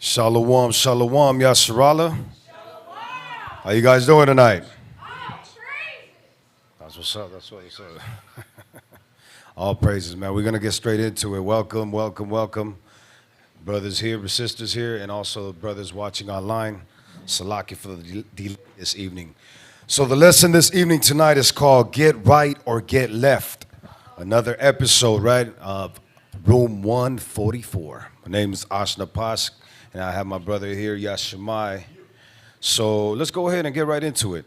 Shalom, shalom, Yasharala. How you guys doing tonight? That's what's up, that's what's up. All praises, man. We're going to get straight into it. Welcome, welcome, welcome. Brothers here, sisters here, and also brothers watching online. Salaki for the delay this evening. So the lesson this evening tonight is called Get Right or Get Left. Another episode, right, of Room 144. My name is Ashna Pask, and I have my brother here, Yashimai. So let's go ahead and get right into it.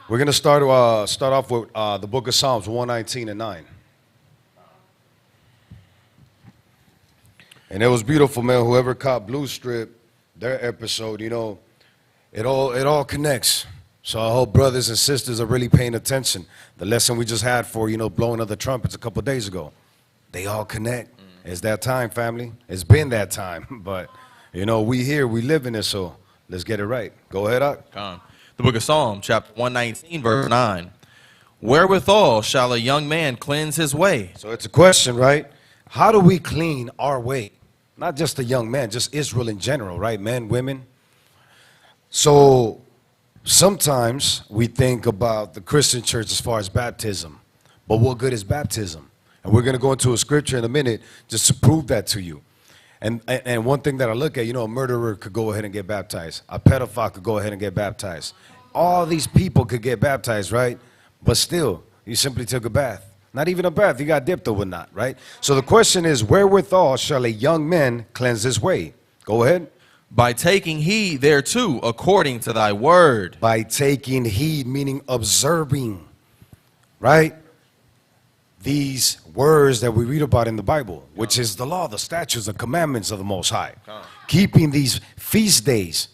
We're going to start off with the book of Psalms 119 and 9. And it was beautiful, man. Whoever caught Blue Strip, their episode, you know, it all connects. So I hope brothers and sisters are really paying attention. The lesson we just had for, you know, blowing of the trumpets a couple days ago, they all connect. It's that time, family. It's been that time. But, you know, we here, we live in it, so let's get it right. Go ahead, Ak. The book of Psalms, chapter 119, verse 9. Wherewithal shall a young man cleanse his way? So it's a question, right? How do we clean our way? Not just a young man, just Israel in general, right? Men, women. So sometimes we think about the Christian church as far as baptism. But what good is baptism? And we're going to go into a scripture in a minute just to prove that to you. And one thing that I look at, you know, a murderer could go ahead and get baptized. A pedophile could go ahead and get baptized. All these people could get baptized, right? But still, you simply took a bath. Not even a bath, you got dipped or whatnot, right? So the question is, wherewithal shall a young man cleanse his way? Go ahead. By taking heed thereto, according to thy word. By taking heed, meaning observing, right? These words that we read about in the Bible, which is the law, the statutes, the commandments of the Most High. Keeping these feast days.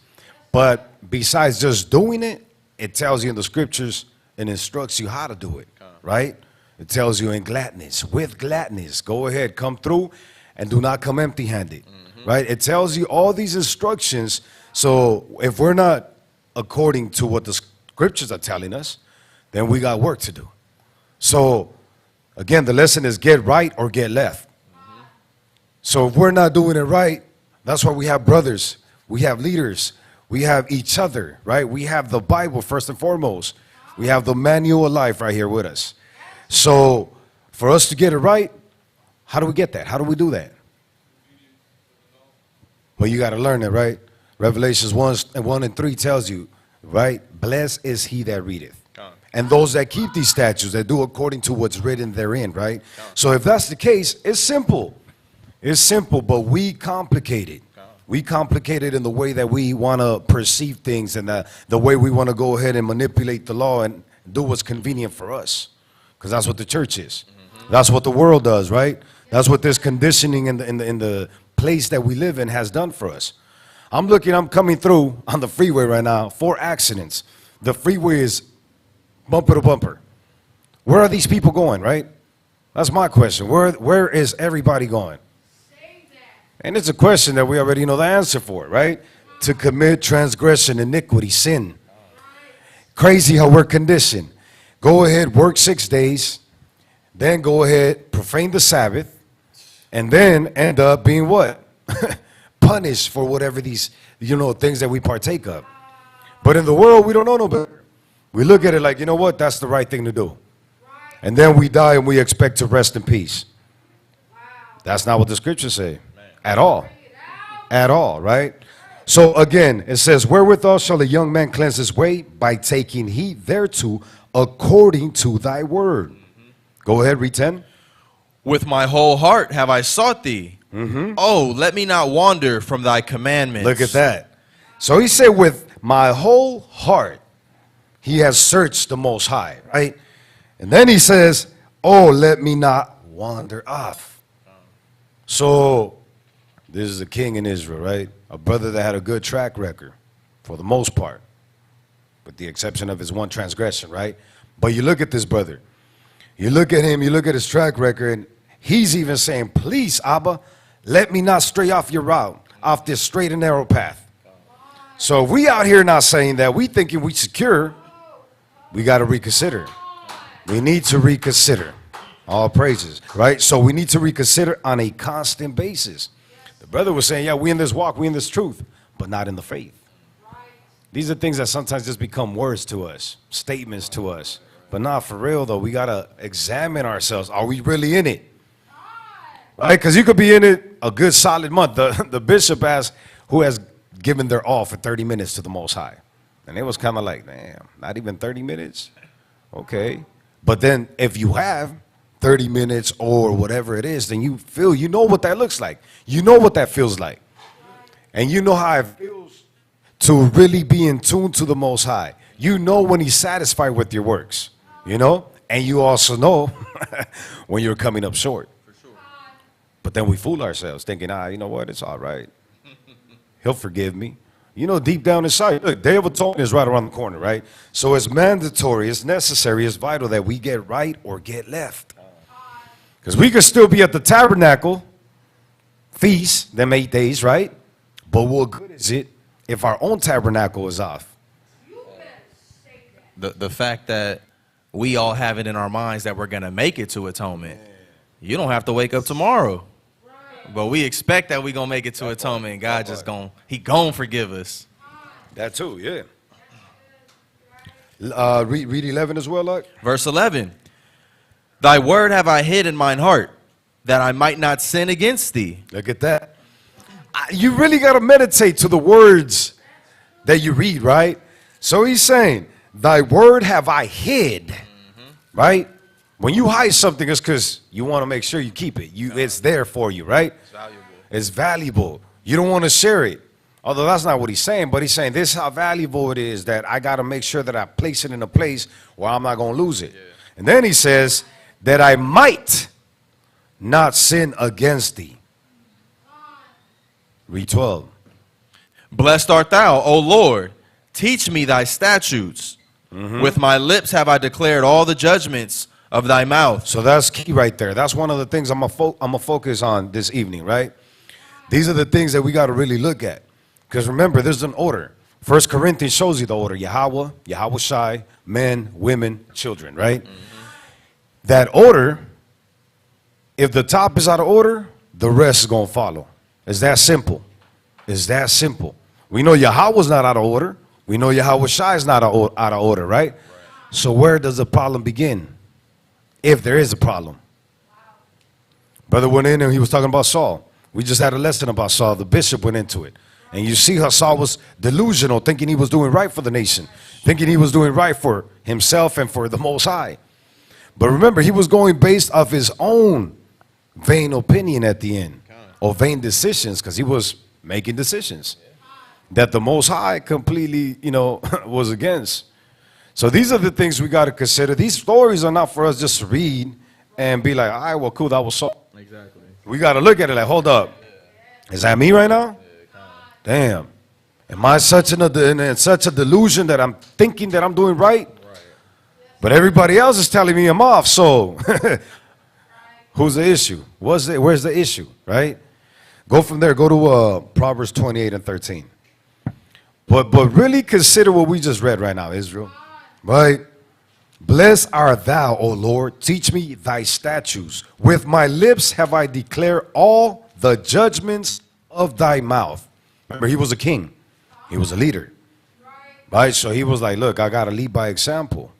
But besides just doing it, it tells you in the scriptures and instructs you how to do it, right? It tells you in gladness, with gladness. Go ahead, come through and do not come empty-handed, right? It tells you all these instructions. So if we're not according to what the scriptures are telling us, then we got work to do. So again, the lesson is get right or get left. So if we're not doing it right, that's why we have brothers, we have leaders, we have each other, right? We have the Bible first and foremost. We have the manual of life right here with us. So for us to get it right, how do we get that? How do we do that? Well, you got to learn it, right? Revelations 1 and 3 tells you, right? Blessed is he that readeth. And those that keep these statutes, that do according to what's written therein, right? So if that's the case, it's simple. It's simple, but we complicate it. We complicate it in the way that we want to perceive things and the way we want to go ahead and manipulate the law and do what's convenient for us. Because that's what the church is. That's what the world does, right? That's what this conditioning in the place that we live in has done for us. I'm coming through on the freeway right now, 4 accidents. The freeway is bumper to bumper. Where are these people going, right? That's my question. Where is everybody going? And it's a question that we already know the answer for, right? To commit transgression, iniquity, sin. Crazy how we're conditioned. Go ahead, work 6 days, then go ahead, profane the Sabbath, and then end up being what? Punished for whatever these, you know, things that we partake of. But in the world, we don't know no better. We look at it like, you know what, that's the right thing to do. And then we die and we expect to rest in peace. That's not what the scriptures say. At all. At all, right? So again, it says, wherewithal shall a young man cleanse his way? By taking heed thereto, according to thy word. Go ahead, read 10. With my whole heart have I sought thee. Oh, let me not wander from thy commandments. Look at that. So he said, with my whole heart, he has searched the Most High, right? And then he says, oh, let me not wander off. So this is a king in Israel, right? A brother that had a good track record for the most part, with the exception of his one transgression, right? But you look at this brother. You look at him, you look at his track record, and he's even saying, please, Abba, let me not stray off your route, off this straight and narrow path. So if we out here not saying that, we thinking we secure, we got to reconsider. We need to reconsider. All praises, right? So we need to reconsider on a constant basis. The brother was saying, yeah, we in this walk, we in this truth, but not in the faith. These are things that sometimes just become words to us, statements to us. But not for real, though. We got to examine ourselves. Are we really in it? Right? Because you could be in it a good solid month. The bishop asked who has given their all for 30 minutes to the Most High. And it was kind of like, damn, not even 30 minutes? Okay. But then if you have 30 minutes or whatever it is, then you know what that looks like. You know what that feels like. And you know how it feels to really be in tune to the Most High. You know when he's satisfied with your works, you know? And you also know when you're coming up short. For sure. But then we fool ourselves thinking, you know what, it's all right. He'll forgive me. You know, deep down inside, look, Day of Atonement is right around the corner, right? So it's mandatory, it's necessary, it's vital that we get right or get left. Because we could still be at the tabernacle feast, them 8 days, right? But what good is it if our own tabernacle is off? The fact that we all have it in our minds that we're going to make it to atonement. You don't have to wake up tomorrow. But we expect that we're going to make it to atonement. And God just he going to forgive us. That too, yeah. Read 11 as well, Luck. Verse 11. Thy word have I hid in mine heart, that I might not sin against thee. Look at that. You really got to meditate to the words that you read, right? So he's saying, thy word have I hid, right? When you hide something, it's because you want to make sure you keep it. It's there for you, right? It's valuable. It's valuable. You don't want to share it. Although that's not what he's saying, but he's saying this is how valuable it is that I got to make sure that I place it in a place where I'm not going to lose it. Yeah. And then he says that I might not sin against thee. Read 12. Blessed art thou, O Lord. Teach me thy statutes. With my lips have I declared all the judgments of thy mouth. So that's key right there. That's one of the things I'm gonna focus on this evening, right? These are the things that we got to really look at. Because remember, there's an order. 1 Corinthians shows you the order. Yahweh, Yahweh Shai, men, women, children, right? That order, if the top is out of order, the rest is going to follow. It's that simple. It's that simple. We know Yahweh's not out of order. We know Yahweh Shai is not out of order, right? So where does the problem begin? If there is a problem. Brother went in and he was talking about Saul. We just had a lesson about Saul. The bishop went into it. And you see how Saul was delusional, thinking he was doing right for the nation, thinking he was doing right for himself and for the Most High. But remember, he was going based off his own vain opinion at the end, or vain decisions, because he was making decisions that the Most High completely, was against. So these are the things we got to consider. These stories are not for us just to read and be like, all right, well, cool, that was Saul. Exactly. We got to look at it like, hold up. Is that me right now? Damn. Am I in such a delusion that I'm thinking that I'm doing right? But everybody else is telling me I'm off. So who's the issue? Where's the issue, right? Go from there. Go to Proverbs 28 and 13. But really consider what we just read right now, Israel. Right? Blessed art thou, O Lord. Teach me thy statutes. With my lips have I declared all the judgments of thy mouth. Remember, he was a king. He was a leader. Right? So he was like, look, I got to lead by example.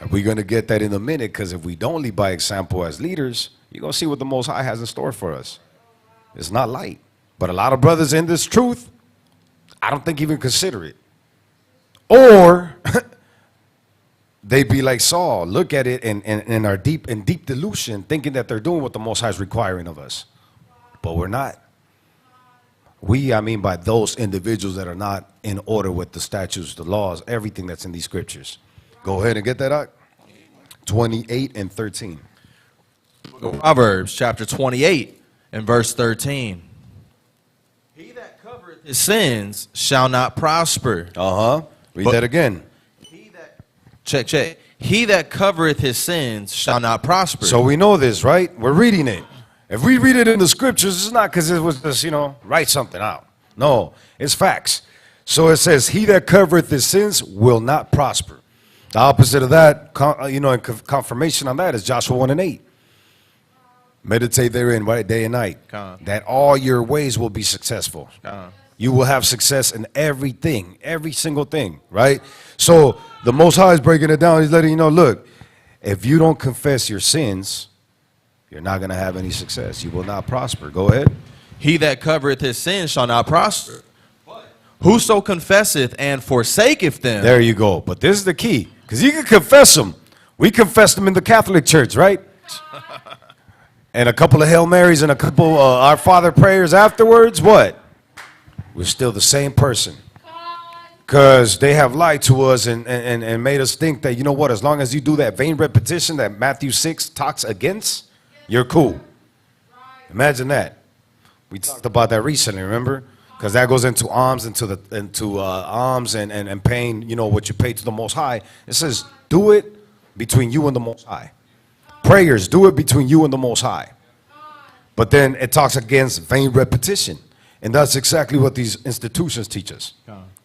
And we're going to get that in a minute, because if we don't lead by example as leaders, you're going to see what the Most High has in store for us. It's not light. But a lot of brothers in this truth, I don't think even consider it. Or they be like Saul, look at it and are deep delusion, thinking that they're doing what the Most High is requiring of us. But we're not. I mean by those individuals that are not in order with the statutes, the laws, everything that's in these scriptures. Go ahead and get that out. 28 and 13. Proverbs chapter 28 and verse 13. He that covereth his sins shall not prosper. Read that again. Check. He that covereth his sins shall not prosper. So we know this, right? We're reading it. If we read it in the scriptures, it's not because it was just, write something out. No, it's facts. So it says, he that covereth his sins will not prosper. The opposite of that, and confirmation on that is Joshua 1 and 8. Meditate therein, right, day and night. That all your ways will be successful. You will have success in everything, every single thing, right? So the Most High is breaking it down. He's letting you know, look, if you don't confess your sins, you're not going to have any success. You will not prosper. Go ahead. He that covereth his sins shall not prosper. Whoso confesseth and forsaketh them. There you go. But this is the key, because you can confess them. We confess them in the Catholic Church, right? And a couple of Hail Marys and a couple Our Father prayers afterwards, what? We're still the same person. Because they have lied to us and made us think that, you know what, as long as you do that vain repetition that Matthew 6 talks against, you're cool. Imagine that. We talked about that recently, remember? Because that goes into alms, alms and paying, you know, what you pay to the Most High. It says, do it between you and the Most High. Prayers, do it between you and the Most High. But then it talks against vain repetition. And that's exactly what these institutions teach us.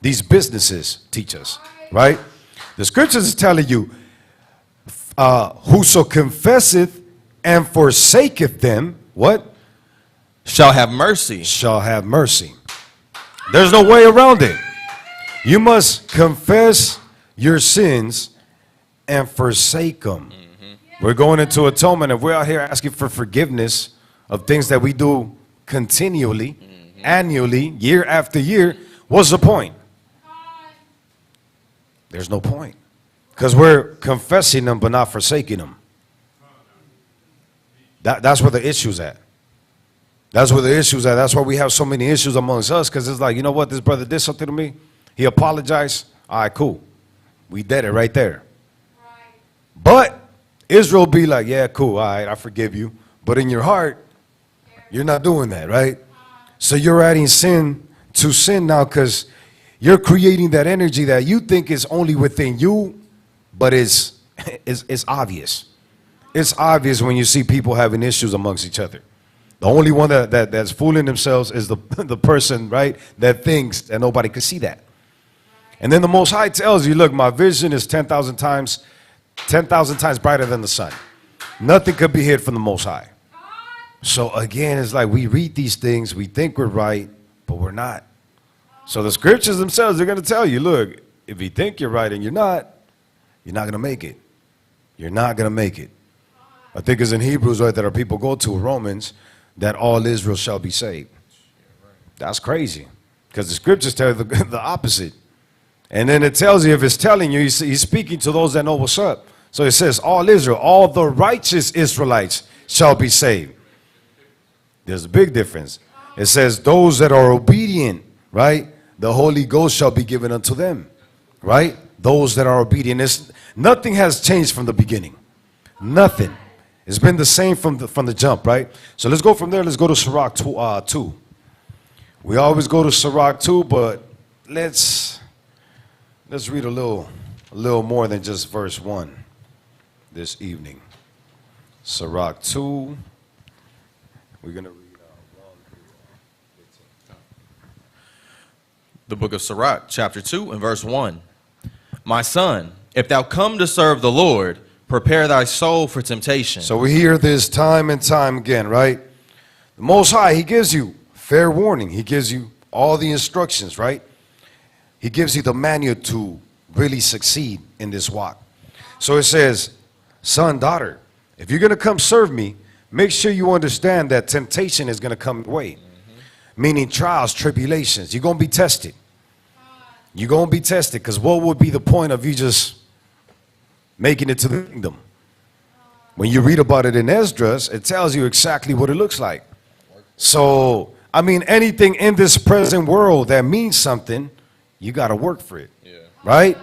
These businesses teach us, right? The scriptures is telling you, whoso confesseth and forsaketh them, what? Shall have mercy. Shall have mercy. There's no way around it. You must confess your sins and forsake them. We're going into atonement. If we're out here asking for forgiveness of things that we do continually, annually, year after year, what's the point? There's no point. Because we're confessing them but not forsaking them. That's where the issue's at. That's where the issue's at. That's why we have so many issues amongst us, because it's like, you know what, this brother did something to me. He apologized. All right, cool. We did it right there. But Israel be like, yeah, cool, all right, I forgive you. But in your heart, you're not doing that, right? So you're adding sin to sin now, because you're creating that energy that you think is only within you, but it's obvious. It's obvious when you see people having issues amongst each other. The only one that's fooling themselves is the person, right, that thinks that nobody could see that. And then the Most High tells you, look, my vision is 10,000 times brighter than the sun. Nothing could be hid from the Most High. So again, it's like we read these things, we think we're right, but we're not. So the scriptures themselves, they're going to tell you, look, if you think you're right and you're not going to make it. You're not going to make it. I think it's in Hebrews, right, that our people go to, Romans, that all Israel shall be saved. That's crazy, because the scriptures tell you the opposite. And then it tells you, if it's telling you, he's speaking to those that know what's up. So it says, all Israel, all the righteous Israelites shall be saved. There's a big difference. It says, those that are obedient, right, the Holy Ghost shall be given unto them, right? Those that are obedient. Nothing has changed from the beginning. Nothing. It's been the same from the jump, right? So let's go from there. Let's go to Sirach 2. We always go to Sirach 2, but let's read a little more than just verse 1 this evening. Sirach 2. We're going to read 1 through 15. The book of Sirach, chapter 2 and verse 1. My son, if thou come to serve the Lord, prepare thy soul for temptation. So we hear this time and time again, right? The Most High, he gives you fair warning. He gives you all the instructions, right? He gives you the manual to really succeed in this walk. So it says, son, daughter, if you're going to come serve me, make sure you understand that temptation is going to come your way. Meaning trials, tribulations. You're going to be tested. You're going to be tested, because what would be the point of you just making it to the kingdom? When you read about it in Esdras, it tells you exactly what it looks like. So, I mean, anything in this present world that means something, you got to work for it, right?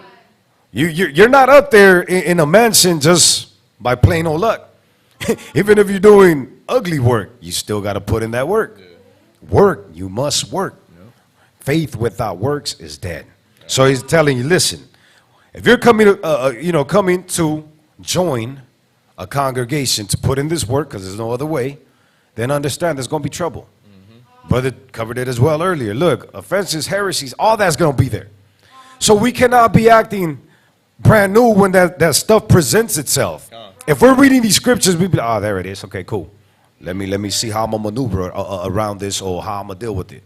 You're not up there in a mansion just by plain old luck. Even if you're doing ugly work, you still got to put in that work. Work, you must work. Faith without works is dead. So he's telling you, listen, if you're coming to, coming to join a congregation to put in this work, because there's no other way, then understand there's going to be trouble. Brother covered it as well earlier. Look, offenses, heresies, all that's going to be there. So we cannot be acting brand new when that stuff presents itself. If we're reading these scriptures, we be like, oh, there it is. Okay, cool. Let me see how I'm gonna maneuver around this, or how I'm gonna deal with it.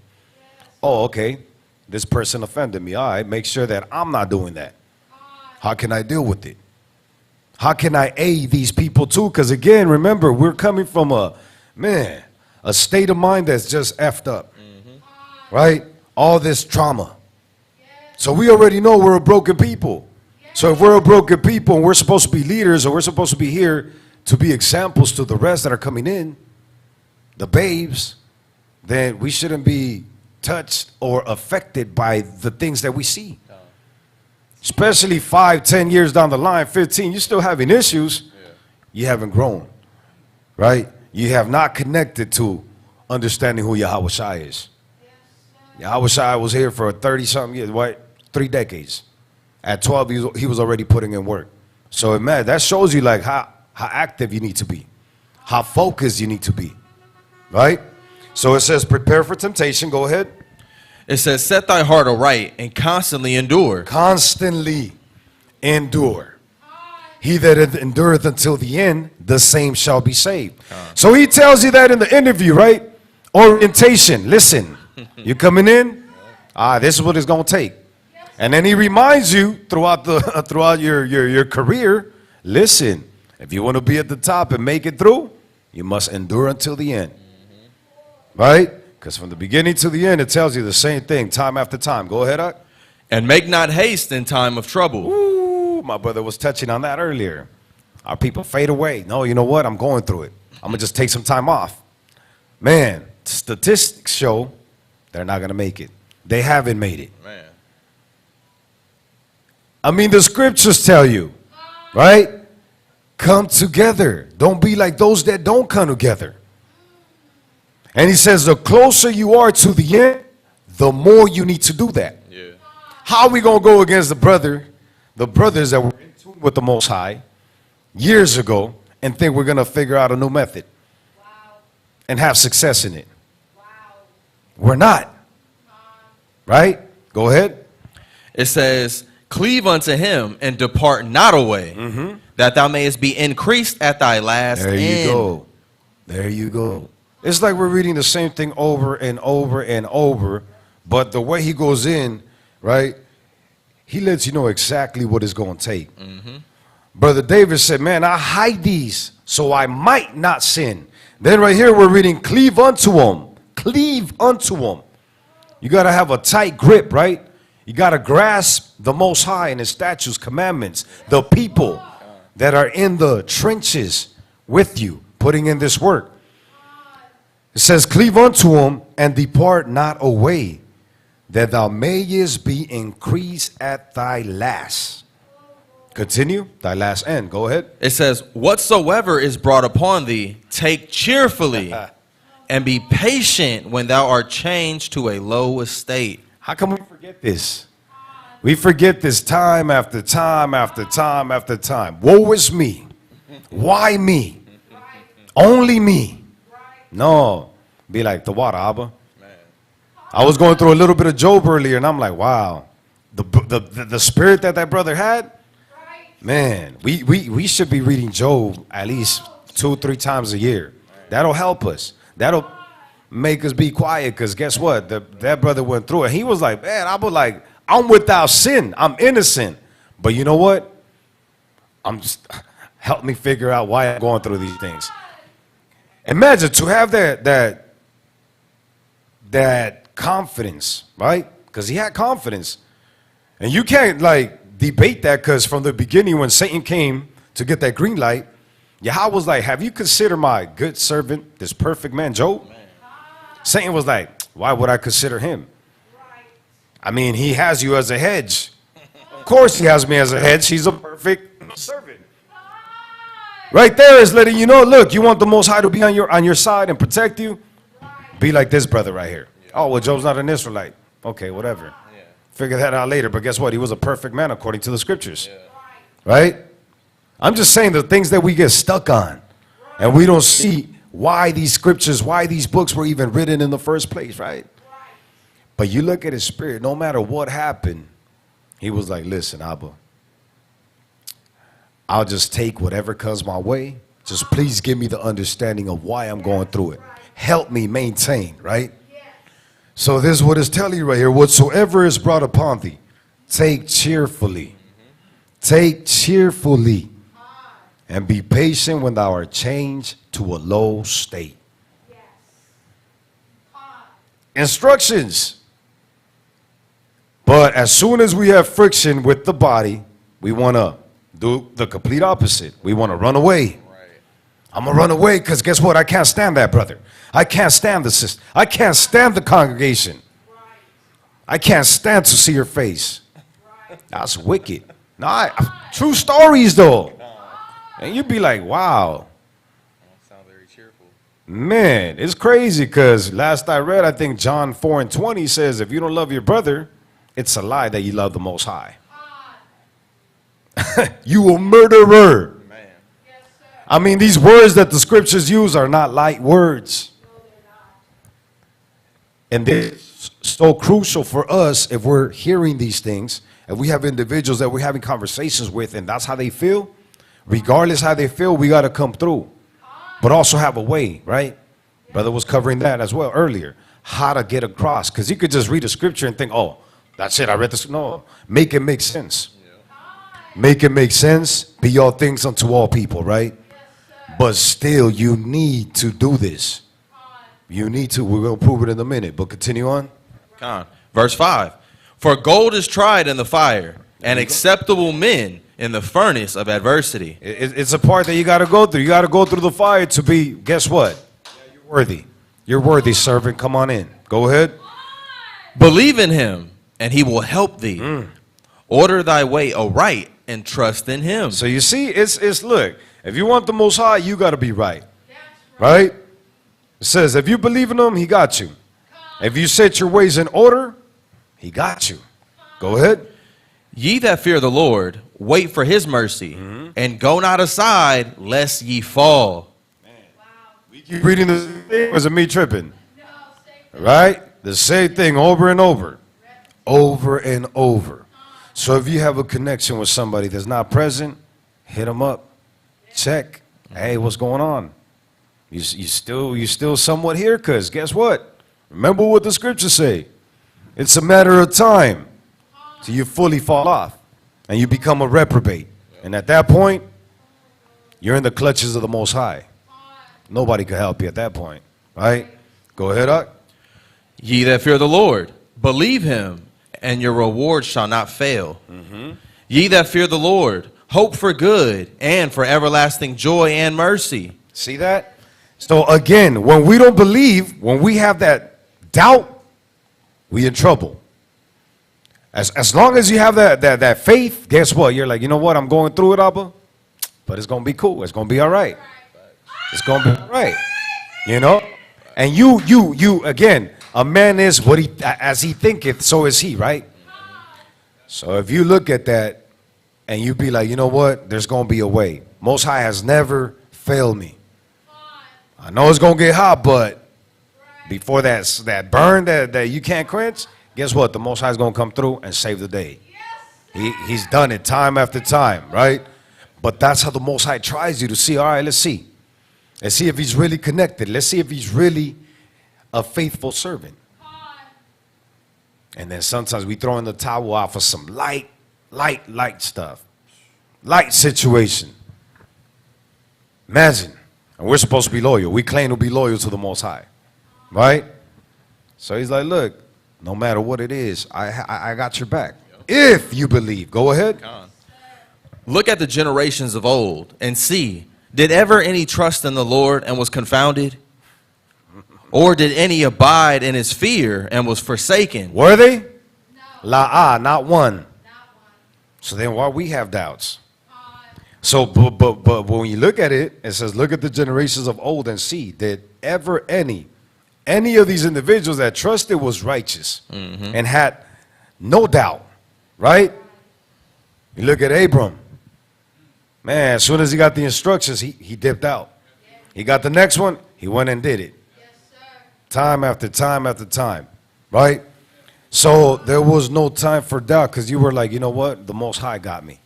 Oh, okay. This person offended me. All right, make sure that I'm not doing that. How can I deal with it? How can I aid these people too? Because again, remember, we're coming from a state of mind that's just effed up, right? All this trauma. So we already know we're a broken people. So if we're a broken people and we're supposed to be leaders, or we're supposed to be here to be examples to the rest that are coming in, the babes, then we shouldn't be touched or affected by the things that we see. Especially 5, 10 years down the line, 15, you're still having issues. You haven't grown, right? You have not connected to understanding who Yahweh Shai is. Yahweh Shai was here for 30-something years, what? 3 decades. At 12, he was already putting in work. So, man, that shows you like how active you need to be, how focused you need to be, right? So it says, prepare for temptation. Go ahead. It says, set thy heart aright and constantly endure. Constantly endure. He that endureth until the end, the same shall be saved. So he tells you that in the interview, right? Orientation. Listen, you coming in? This is what it's going to take. And then he reminds you throughout your career, listen, if you want to be at the top and make it through, you must endure until the end. Right? Because from the beginning to the end, it tells you the same thing time after time. Go ahead, Ak. And make not haste in time of trouble. Ooh, my brother was touching on that earlier. Our people fade away. No, you know what? I'm going through it. I'm going to just take some time off. Man, statistics show they're not going to make it. They haven't made it. Man. I mean, the scriptures tell you, right? Come together. Don't be like those that don't come together. And he says, the closer you are to the end, the more you need to do that. Yeah. How are we going to go against the brothers that were in tune with the Most High years ago, and think we're going to figure out a new method and have success in it? We're not. Right? Go ahead. It says, cleave unto him and depart not away, that thou mayest be increased at thy last end. There you go. There you go. It's like we're reading the same thing over and over and over, but the way he goes in, right, he lets you know exactly what it's going to take. Brother David said, man, I hide these so I might not sin. Then right here we're reading, cleave unto him. Cleave unto him. You got to have a tight grip, right? You got to grasp the Most High and his statutes, commandments, the people that are in the trenches with you, putting in this work. It says, cleave unto him and depart not away, that thou mayest be increased at thy last. Continue, thy last end. Go ahead. It says, whatsoever is brought upon thee, take cheerfully, and be patient when thou art changed to a low estate. How come we forget this? We forget this time after time after time after time. Woe is me. Why me? Only me. No. Be like the water, Abba. I was going through a little bit of Job earlier, and I'm like, wow. The spirit that brother had, man, we should be reading Job at least 2-3 times a year. That'll help us. That'll make us be quiet, because guess what? That brother went through it. He was like, man, I'm without sin. I'm innocent. But you know what? Help me figure out why I'm going through these things. Imagine to have that confidence, right? Because he had confidence. And you can't like debate that, because from the beginning when Satan came to get that green light, Yahweh was like, have you considered my good servant, this perfect man, Job? Satan was like, why would I consider him? I mean, he has you as a hedge. Of course he has me as a hedge. He's a perfect servant. Right there is letting you know, look, you want the Most High to be on your side and protect you? Be like this brother right here. Oh, well, Job's not an Israelite. Okay, whatever. Figure that out later. But guess what? He was a perfect man according to the scriptures. Right? I'm just saying the things that we get stuck on. And we don't see why these scriptures, why these books were even written in the first place, right? But you look at his spirit, no matter what happened, he was like, listen, Abba, I'll just take whatever comes my way Just please give me the understanding of why I'm going through it. Help me maintain, right? So this is what it's telling you right here. Whatsoever is brought upon thee, take cheerfully. Take cheerfully. And be patient when thou art changed to a low state. Instructions. But as soon as we have friction with the body, we want to do the complete opposite. We want to run away. I'm going to run away because guess what? I can't stand that, brother. I can't stand the sister. I can't stand the congregation. I can't stand to see your face. That's wicked. No, true stories, though. And you'd be like, wow. Sound very cheerful. Man, it's crazy because last I read, I think John 4:20 says, if you don't love your brother, it's a lie that you love the Most High. You a murderer. Man. I mean, these words that the scriptures use are not light words. And they're so crucial for us if we're hearing these things, if we have individuals that we're having conversations with and that's how they feel, regardless how they feel, we got to come through. But also have a way, right? Brother was covering that as well earlier. How to get across. Because you could just read a scripture and think, oh, that's it, I read this. No, make it make sense. Make it make sense. Be all things unto all people, right? But still, you need to do this. You need to. We're going to prove it in a minute. But continue on. Come on. Verse 5. For gold is tried in the fire, and acceptable men in the furnace of adversity. It's a part that you got to go through. You got to go through the fire to be, guess what? You're worthy. You're worthy, servant. Come on in. Go ahead. Believe in him, and he will help thee. Order thy way aright, and trust in him. So you see, it's look, if you want the Most High, you got to be right. Right? It says, if you believe in him, he got you. If you set your ways in order, he got you. Go ahead. Ye that fear the Lord, wait for his mercy, and go not aside, lest ye fall. We keep reading this thing, or is it me tripping? Right? The same thing over and over. Over and over. So if you have a connection with somebody that's not present, hit them up. Check. Hey, what's going on? You still somewhat here? Because guess what? Remember what the scriptures say. It's a matter of time till you fully fall off and you become a reprobate. And at that point, you're in the clutches of the Most High. Nobody can help you at that point. Right? Go ahead, Huck. Ye that fear the Lord, believe him, and your reward shall not fail. Ye that fear the Lord, hope for good and for everlasting joy and mercy. See that? So again, when we don't believe, when we have that doubt, we in trouble. As long as you have that faith, guess what? You're like, you know what? I'm going through it, Abba, but it's going to be cool. It's going to be all right. It's going to be all right. You know? And you again, a man is what he, as he thinketh, so is he, right? So if you look at that and you be like, you know what? There's going to be a way. Most High has never failed me. I know it's going to get hot, but before that burn that you can't quench, guess what? The Most High is going to come through and save the day. He's done it time after time, right? But that's how the Most High tries you to see, all right, let's see. Let's see if he's really connected. Let's see if he's really a faithful servant. And then sometimes we throw in the towel off of some light stuff. Light situation. Imagine. And we're supposed to be loyal. We claim to be loyal to the Most High. Right? So he's like, look, no matter what it is, I got your back. If you believe. Go ahead. Look at the generations of old and see, did ever any trust in the Lord and was confounded? Or did any abide in his fear and was forsaken? Were they? No. Not one. So then why we have doubts? So, but when you look at it, it says, look at the generations of old and see, did ever any of these individuals that trusted was righteous and had no doubt, right? You look at Abram. Man, as soon as he got the instructions, he dipped out. He got the next one, he went and did it. Time after time after time, right? So there was no time for doubt because you were like, you know what? The Most High got me.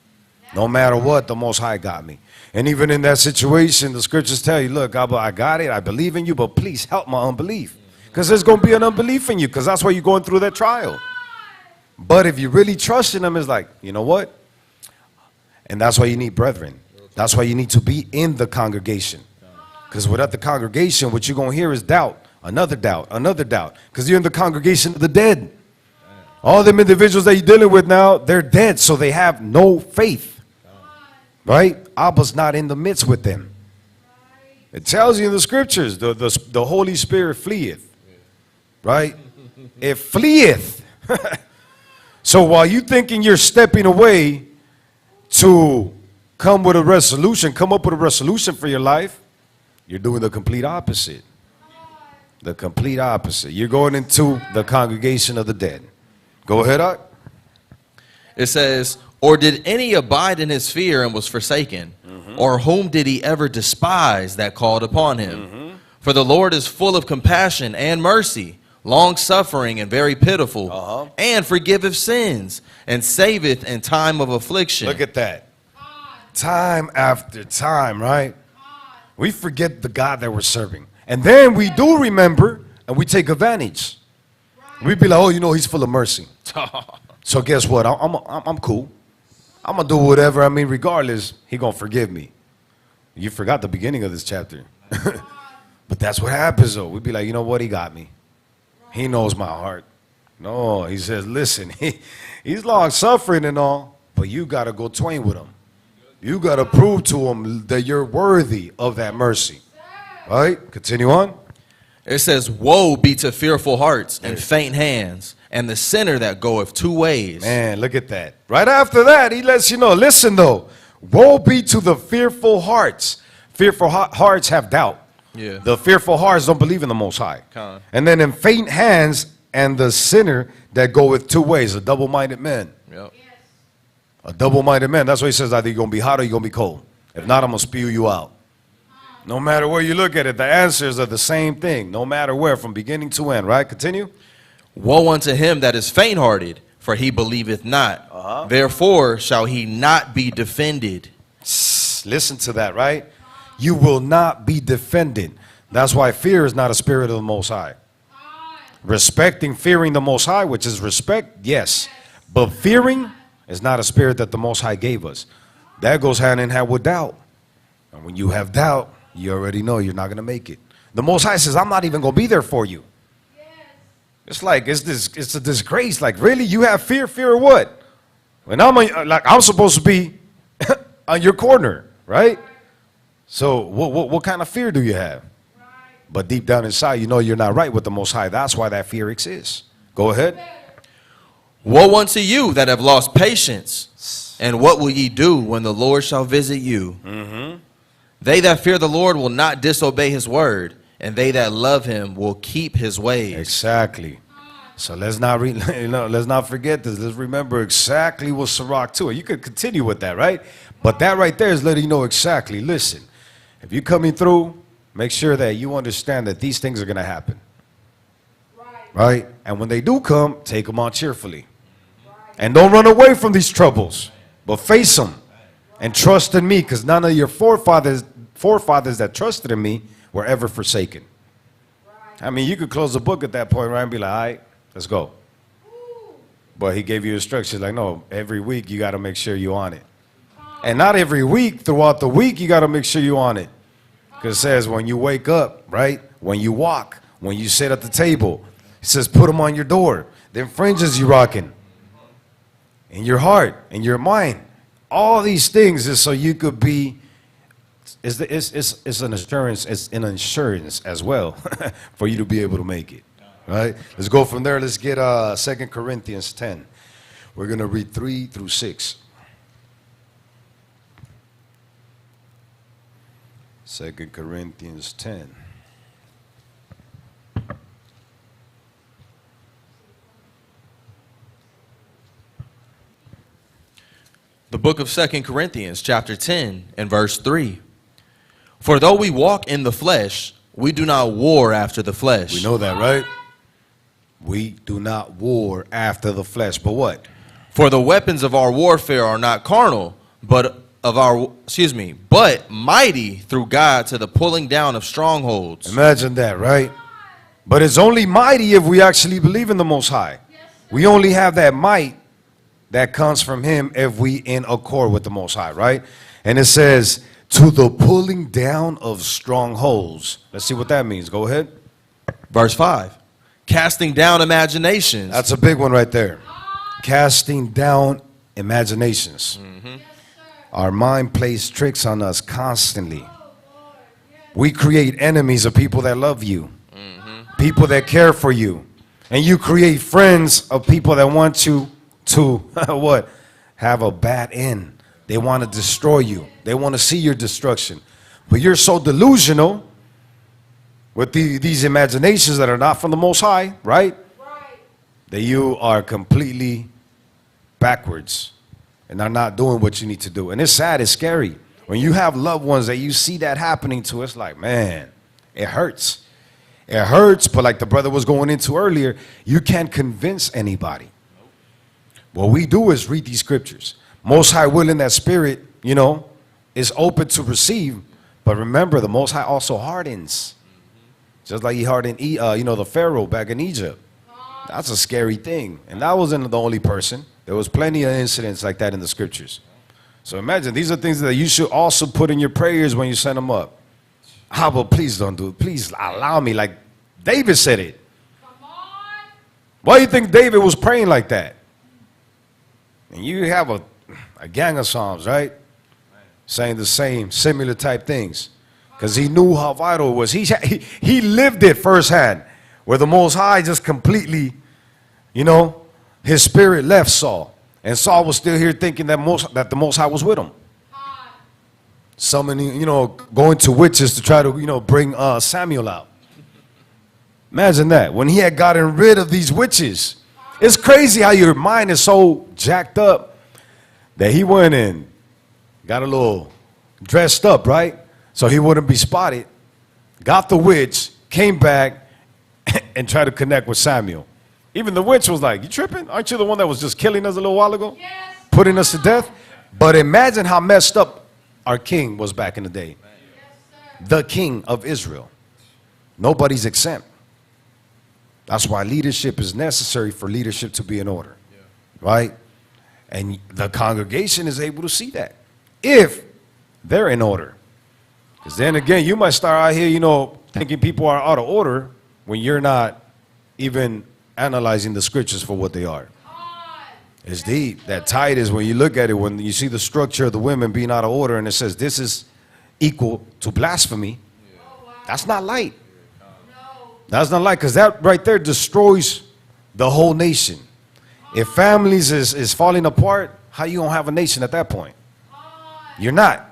No matter what, the Most High got me. And even in that situation, the scriptures tell you, look, I got it. I believe in you, but please help my unbelief. Because there's going to be an unbelief in you, because that's why you're going through that trial. But if you really trust in him, it's like, you know what? And that's why you need brethren. That's why you need to be in the congregation. Because without the congregation, what you're going to hear is doubt, another doubt, another doubt. Because you're in the congregation of the dead. All them individuals that you're dealing with now, they're dead, so they have no faith. Right? Abba's not in the midst with them. It tells you in the scriptures, the Holy Spirit fleeth. Right? It fleeth. So while you thinking you're stepping away to come with a resolution, come up with a resolution for your life, you're doing the complete opposite. The complete opposite. You're going into the congregation of the dead. Go ahead, Art. It says, or did any abide in his fear and was forsaken? Or whom did he ever despise that called upon him? For the Lord is full of compassion and mercy, long-suffering and very pitiful, and forgiveth sins, and saveth in time of affliction. Look at that. Time after time, right? We forget the God that we're serving. And then we do remember, and we take advantage. We be like, oh, you know, he's full of mercy. So guess what? I'm cool. I'm going to do whatever. I mean, regardless, he going to forgive me. You forgot the beginning of this chapter. But that's what happens, though. We'd be like, you know what? He got me. He knows my heart. No, he says, listen, he's long-suffering and all, but you got to go twain with him. You got to prove to him that you're worthy of that mercy. Right? Continue on. It says, woe be to fearful hearts and faint hands, and the sinner that goeth two ways. Man, look at that. Right after that, he lets you know, listen though, woe be to the fearful hearts. Fearful hearts have doubt. Yeah. The fearful hearts don't believe in the Most High. Con. And then in faint hands and the sinner that goeth two ways, a double-minded man. Yep. A double-minded man. That's why he says either you're going to be hot or you're going to be cold. If not, I'm going to spew you out. No matter where you look at it, the answers are the same thing. No matter where, from beginning to end. Right? Continue. Woe unto him that is faint-hearted, for he believeth not. Therefore shall he not be defended. Listen to that, right? You will not be defended. That's why fear is not a spirit of the Most High. Respecting, fearing the Most High, which is respect, yes. But fearing is not a spirit that the Most High gave us. That goes hand in hand with doubt. And when you have doubt, you already know you're not going to make it. The Most High says, I'm not even going to be there for you. It's like, it's a disgrace. Like, really? You have fear? Fear of what? When I'm supposed to be on your corner, right? So what kind of fear do you have? But deep down inside, you know you're not right with the Most High. That's why that fear exists. Go ahead. Woe unto you that have lost patience, and what will ye do when the Lord shall visit you? They that fear the Lord will not disobey his word, and they that love him will keep his ways. Exactly. So let's not let's not forget this. Let's remember exactly what Sirach 2. You could continue with that, right? But that right there is letting you know exactly. Listen, if you're coming through, make sure that you understand that these things are going to happen. Right? And when they do come, take them on cheerfully. And don't run away from these troubles, but face them and trust in me, because none of your forefathers that trusted in me were ever forsaken. I mean, you could close the book at that point, right, and be like, all right, let's go. But he gave you instructions like, no, every week you got to make sure you're on it. And not every week, throughout the week, you got to make sure you're on it. Because it says when you wake up, right, when you walk, when you sit at the table, it says put them on your door. Them fringes you rocking. In your heart, in your mind. All these things is so you could be, it's an assurance, it's an insurance as well for you to be able to make it. Right? Let's go from there. Let's get 2 Corinthians 10. We're going to read 3 through 6. 2 Corinthians 10. The book of 2 Corinthians, chapter 10, and verse 3. For though we walk in the flesh, we do not war after the flesh. We know that, right? We do not war after the flesh. But what? For the weapons of our warfare are not carnal, but mighty through God to the pulling down of strongholds. Imagine that, right? But it's only mighty if we actually believe in the Most High. We only have that might that comes from him if we in accord with the Most High, right? And it says, to the pulling down of strongholds. Let's see what that means. Go ahead. Verse 5. Casting down imaginations. That's a big one right there. Casting down imaginations. Our mind plays tricks on us constantly. We create enemies of people that love you, people that care for you, and you create friends of people that want you to what? Have a bad end. They want to destroy you. They want to see your destruction. But you're so delusional with these imaginations that are not from the Most High, right? That you are completely backwards and are not doing what you need to do. And it's sad, it's scary. When you have loved ones that you see that happening to, it's like, man, it hurts. It hurts, but like the brother was going into earlier, you can't convince anybody. What we do is read these scriptures. Most High willing that spirit, you know, is open to receive. But remember, the Most High also hardens. Just like he hardened, the Pharaoh back in Egypt. That's a scary thing. And that wasn't the only person. There was plenty of incidents like that in the scriptures. So imagine, these are things that you should also put in your prayers when you send them up. How about please don't do it. Please allow me, like David said it. Why do you think David was praying like that? And you have a gang of Psalms, right? Saying the same, similar type things. Because he knew how vital it was. He lived it firsthand. Where the Most High just completely, his spirit left Saul. And Saul was still here thinking that the Most High was with him. Summoning, going to witches to try to, bring Samuel out. Imagine that. When he had gotten rid of these witches. It's crazy how your mind is so jacked up that he went and got a little dressed up, right? So he wouldn't be spotted. Got the witch, came back, and tried to connect with Samuel. Even the witch was like, you tripping? Aren't you the one that was just killing us a little while ago? Yes. Putting us to death? But imagine how messed up our king was back in the day. Yes, the king of Israel. Nobody's exempt. That's why leadership is necessary for leadership to be in order. Yeah. Right? And the congregation is able to see that. If they're in order. Because then again, you might start out here, thinking people are out of order when you're not even analyzing the scriptures for what they are. It's deep. That tithe is when you look at it, when you see the structure of the women being out of order and it says this is equal to blasphemy. That's not light. That's not light, because that right there destroys the whole nation. If families is falling apart, how you gonna have a nation at that point? You're not.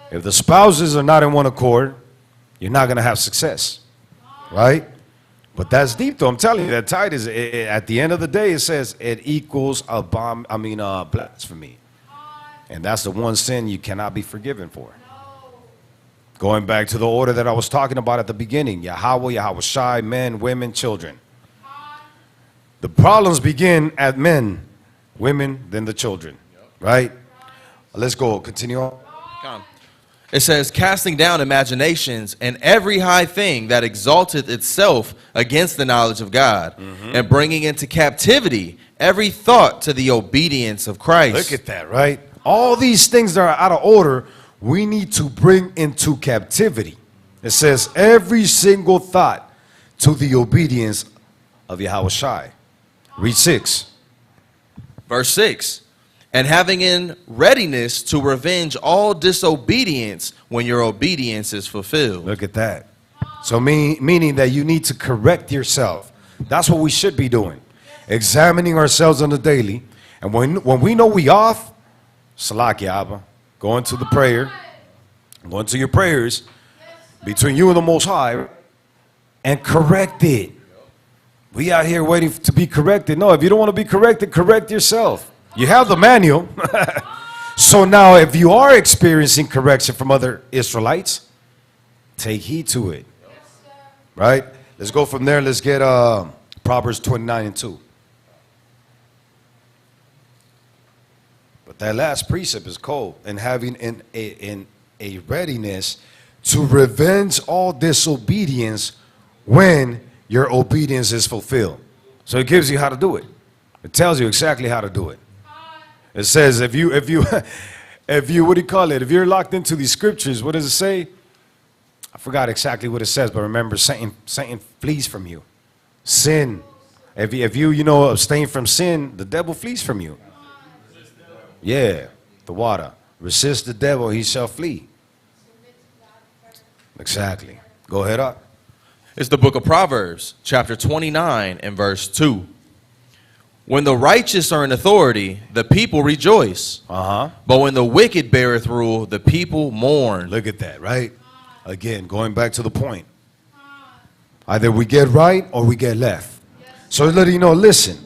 If the spouses are not in one accord, you're not gonna have success, right? But that's deep, though. I'm telling you, that tithe is at the end of the day. It says it equals blasphemy, and that's the one sin you cannot be forgiven for. Going back to the order that I was talking about at the beginning, Yahweh, Yahweh Shai, men, women, children. The problems begin at men, women, then the children, right? Let's go, continue on. It says, casting down imaginations and every high thing that exalteth itself against the knowledge of God, and bringing into captivity every thought to the obedience of Christ. Look at that, right? All these things that are out of order, we need to bring into captivity. It says every single thought to the obedience of Yahweh Shai. Read 6. Verse 6. And having in readiness to revenge all disobedience when your obedience is fulfilled. Look at that. So meaning that you need to correct yourself. That's what we should be doing. Examining ourselves on the daily. And when we know we off, Salaki Abba, go into the prayer, go into your prayers between you and the Most High and correct it. We out here waiting to be corrected. No, if you don't want to be corrected, correct yourself. You have the manual. So now if you are experiencing correction from other Israelites, take heed to it. Right? Let's go from there. Let's get Proverbs 29:2. But that last precept is cold, and having a readiness to revenge all disobedience when your obedience is fulfilled. So it gives you how to do it. It tells you exactly how to do it. It says if you what do you call it? If you're locked into these scriptures, what does it say? I forgot exactly what it says, but remember, Satan flees from you. Sin. If you abstain from sin, the devil flees from you. Yeah, the water. Resist the devil, he shall flee. Exactly. Go ahead up. It's the book of Proverbs, chapter 29 and verse 2. When the righteous are in authority, the people rejoice. Uh-huh. But when the wicked beareth rule, the people mourn. Look at that, right? Again, going back to the point. Either we get right or we get left. So letting you know, listen,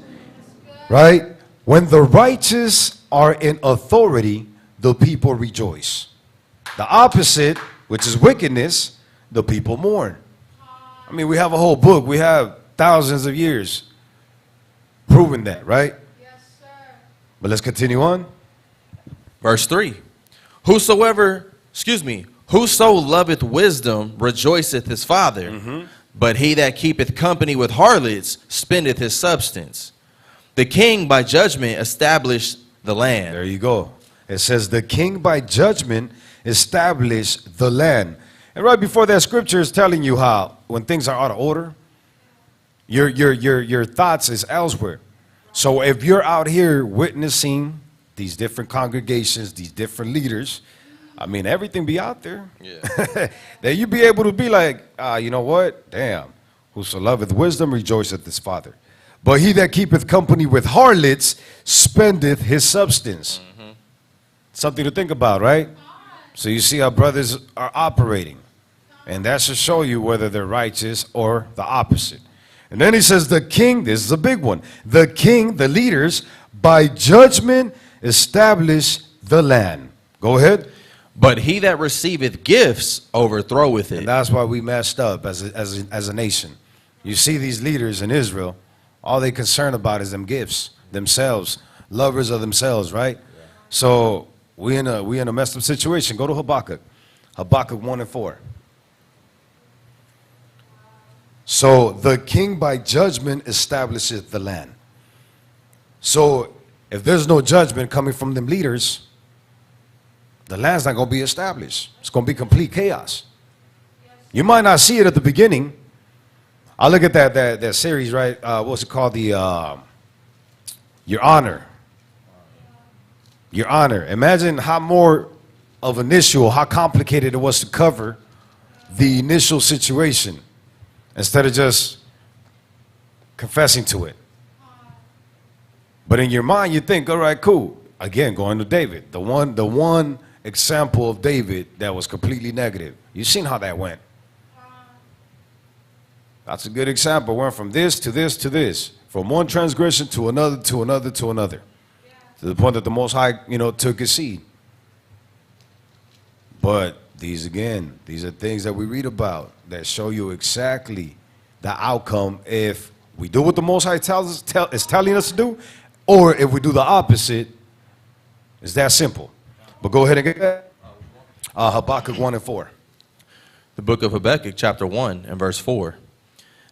right? When the righteous are in authority, the people rejoice. The opposite, which is wickedness, the people mourn. I mean, we have a whole book. We have thousands of years proving that, right? Yes, sir. But let's continue on. Verse 3. Whoso loveth wisdom rejoiceth his father, but he that keepeth company with harlots spendeth his substance. The king by judgment established the land. There you go. It says the king by judgment established the land. And right before that scripture is telling you how when things are out of order, your thoughts is elsewhere. So if you're out here witnessing these different congregations, these different leaders, I mean, everything be out there. Yeah. That you be able to be like, you know what? Damn. Whoso loveth wisdom rejoiceth his father. But he that keepeth company with harlots spendeth his substance. Something to think about, right? So you see how brothers are operating. And that should show you whether they're righteous or the opposite. And then he says the king, this is a big one. The king, the leaders, by judgment establish the land. Go ahead. But he that receiveth gifts overthroweth it. And that's why we messed up as a nation. You see these leaders in Israel, all they concerned about is them gifts, themselves, lovers of themselves, right? Yeah. So we in a messed up situation. Go to Habakkuk. Habakkuk 1 and 4. So the king by judgment establisheth the land. So if there's no judgment coming from them leaders, the land's not going to be established. It's going to be complete chaos. You might not see it at the beginning. I look at that series, right? What's it called? The Your Honor. Your Honor. Imagine how more of an issue, how complicated it was to cover the initial situation instead of just confessing to it. But in your mind, you think, all right, cool. Again, going to David, the one example of David that was completely negative. You've seen how that went. That's a good example. Went from this to this to this, from one transgression to another to another to another, to the point that the Most High, took his seed. But these are things that we read about that show you exactly the outcome if we do what the Most High is telling us to do, or if we do the opposite. It's that simple. But go ahead and get that. Habakkuk 1 and 4. The book of Habakkuk, chapter 1 and verse 4.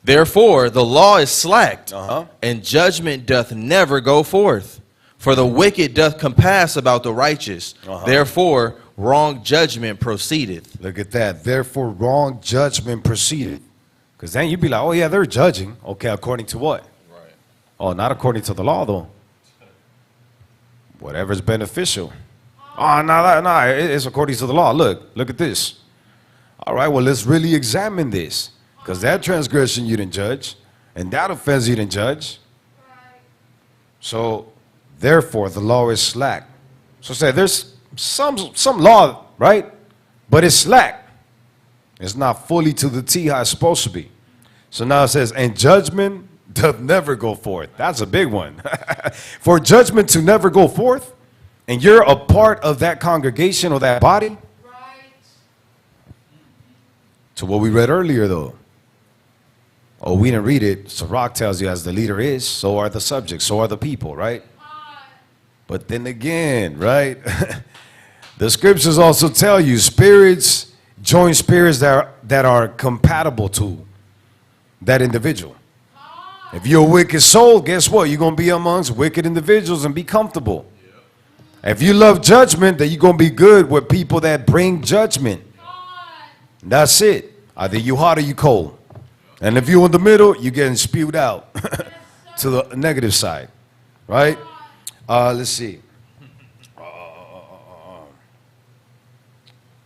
Therefore the law is slacked, and judgment doth never go forth. For the wicked doth compass about the righteous. Therefore wrong judgment proceedeth. Look at that. Therefore wrong judgment proceedeth. Because then you'd be like, oh yeah, they're judging. Okay, according to what? Right. Oh, not according to the law though. Whatever's beneficial. Oh, no, it's according to the law. Look at this. All right, well, let's really examine this. Because that transgression you didn't judge, and that offense you didn't judge. So, therefore, the law is slack. So say there's some law, right? But it's slack. It's not fully to the T how it's supposed to be. So now it says, and judgment doth never go forth. That's a big one. For judgment to never go forth, and you're a part of that congregation or that body. Right. To what we read earlier, though. Oh, we didn't read it. Sirach tells you as the leader is, so are the subjects, so are the people, right? But then again, right? The scriptures also tell you spirits join spirits that are compatible to that individual. If you're a wicked soul, guess what? You're going to be amongst wicked individuals and be comfortable. If you love judgment, then you're going to be good with people that bring judgment. That's it. Either you hot or you cold. And if you're in the middle, you're getting spewed out to the negative side. Right? Let's see.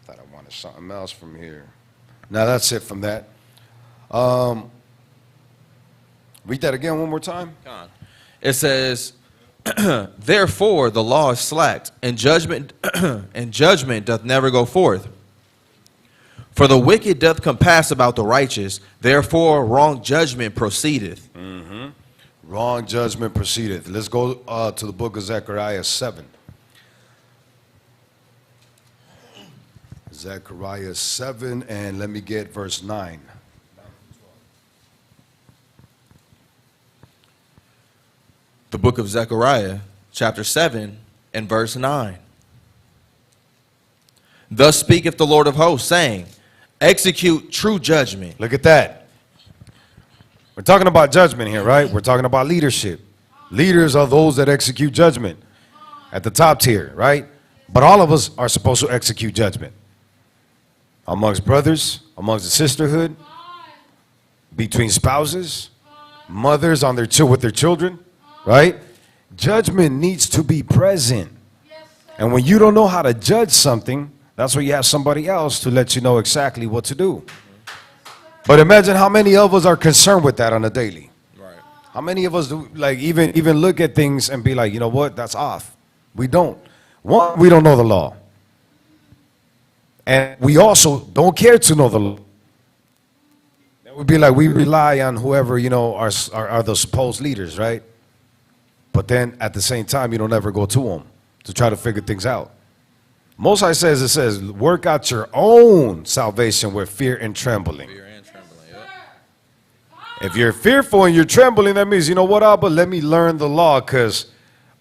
Thought I wanted something else from here. Now that's it from that. Read that again one more time. It says, therefore the law is slacked, and judgment doth never go forth. For the wicked doth compass about the righteous, therefore wrong judgment proceedeth. Wrong judgment proceedeth. Let's go to the book of Zechariah 7. Zechariah 7, and let me get verse 9. The book of Zechariah, chapter 7, and verse 9. Thus speaketh the Lord of hosts, saying, execute true judgment. Look at that. We're talking about judgment here, right? We're talking about leadership. Leaders are those that execute judgment at the top tier, right? But all of us are supposed to execute judgment amongst brothers, amongst the sisterhood, between spouses, mothers on with their children, right? Judgment needs to be present. And when you don't know how to judge something, that's where you have somebody else to let you know exactly what to do. But imagine how many of us are concerned with that on a daily. Right. How many of us do like even look at things and be like, you know what, that's off. We don't. One, we don't know the law. And we also don't care to know the law. That would be like we rely on whoever, you know, are the supposed leaders, right? But then at the same time, you don't ever go to them to try to figure things out. Most High says, work out your own salvation with fear and trembling. Fear and trembling, yep. If you're fearful and you're trembling, that means, you know what, Abba, let me learn the law because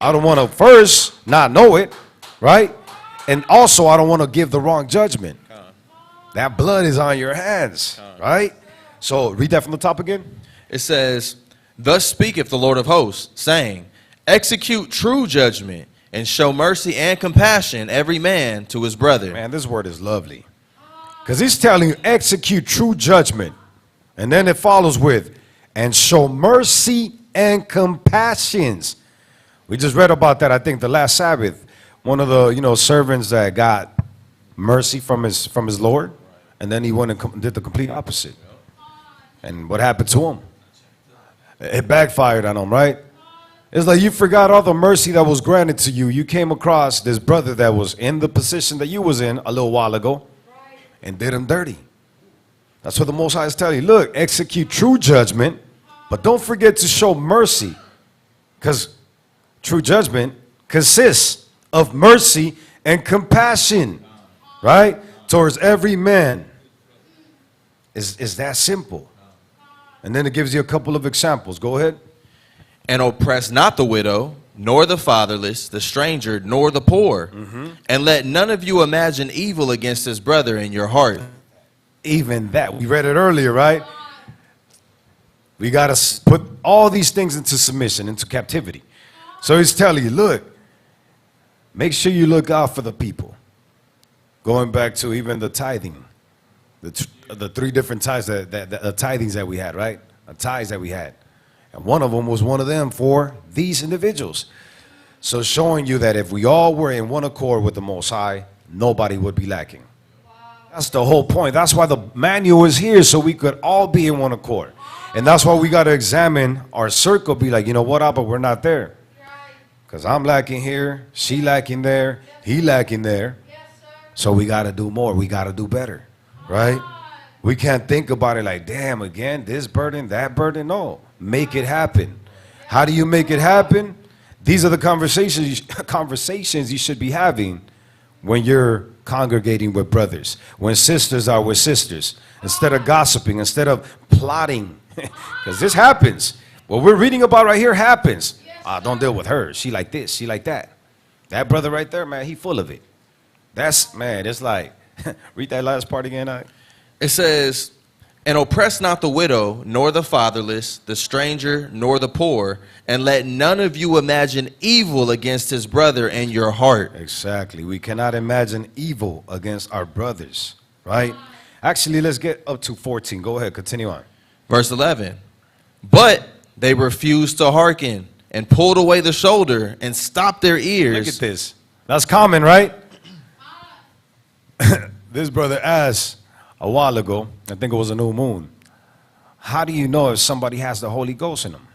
I don't want to first not know it, right? And also, I don't want to give the wrong judgment. That blood is on your hands, right? So read that from the top again. It says, thus speaketh the Lord of hosts, saying, execute true judgment, and show mercy and compassion every man to his brother. Man, this word is lovely. Because he's telling you, execute true judgment. And then it follows with, and show mercy and compassions. We just read about that, I think, the last Sabbath. One of the, you know, servants that got mercy from his Lord. And then he went and did the complete opposite. And what happened to him? It backfired on him, right? It's like you forgot all the mercy that was granted to you. You came across this brother that was in the position that you was in a little while ago and did him dirty. That's what the Most High is telling you. Look, execute true judgment, but don't forget to show mercy, because true judgment consists of mercy and compassion, right? Towards every man. Is that simple. And then it gives you a couple of examples. Go ahead. And oppress not the widow, nor the fatherless, the stranger, nor the poor. And let none of you imagine evil against his brother in your heart. Even that. We read it earlier, right? We got to put all these things into submission, into captivity. So he's telling you, look, make sure you look out for the people. Going back to even the tithing. The three different tithes, the tithings that we had, right? The tithes that we had. And one of them was one of them for these individuals. So showing you that if we all were in one accord with the Most High, nobody would be lacking. That's the whole point. That's why the manual is here, so we could all be in one accord. And that's why we got to examine our circle, be like, you know what, Abba, we're not there. Because I'm lacking here, she lacking there, he lacking there. So we got to do more. We got to do better, right? We can't think about it like, damn, again, this burden, that burden. No, make it happen. How do you make it happen? These are the conversations you should be having when you're congregating with brothers, when sisters are with sisters, instead of gossiping, instead of plotting, because this happens. What we're reading about right here happens. Don't deal with her. She like this, she like that. That brother right there, man, he full of it. That's, man, it's like, read that last part again. It says, and oppress not the widow, nor the fatherless, the stranger, nor the poor, and let none of you imagine evil against his brother in your heart. Exactly. We cannot imagine evil against our brothers, right? Actually, let's get up to 14. Go ahead, continue on. Verse 11. But they refused to hearken and pulled away the shoulder and stopped their ears. Look at this. That's common, right? This brother asked a while ago, I think it was a new moon, how do you know if somebody has the Holy Ghost in them?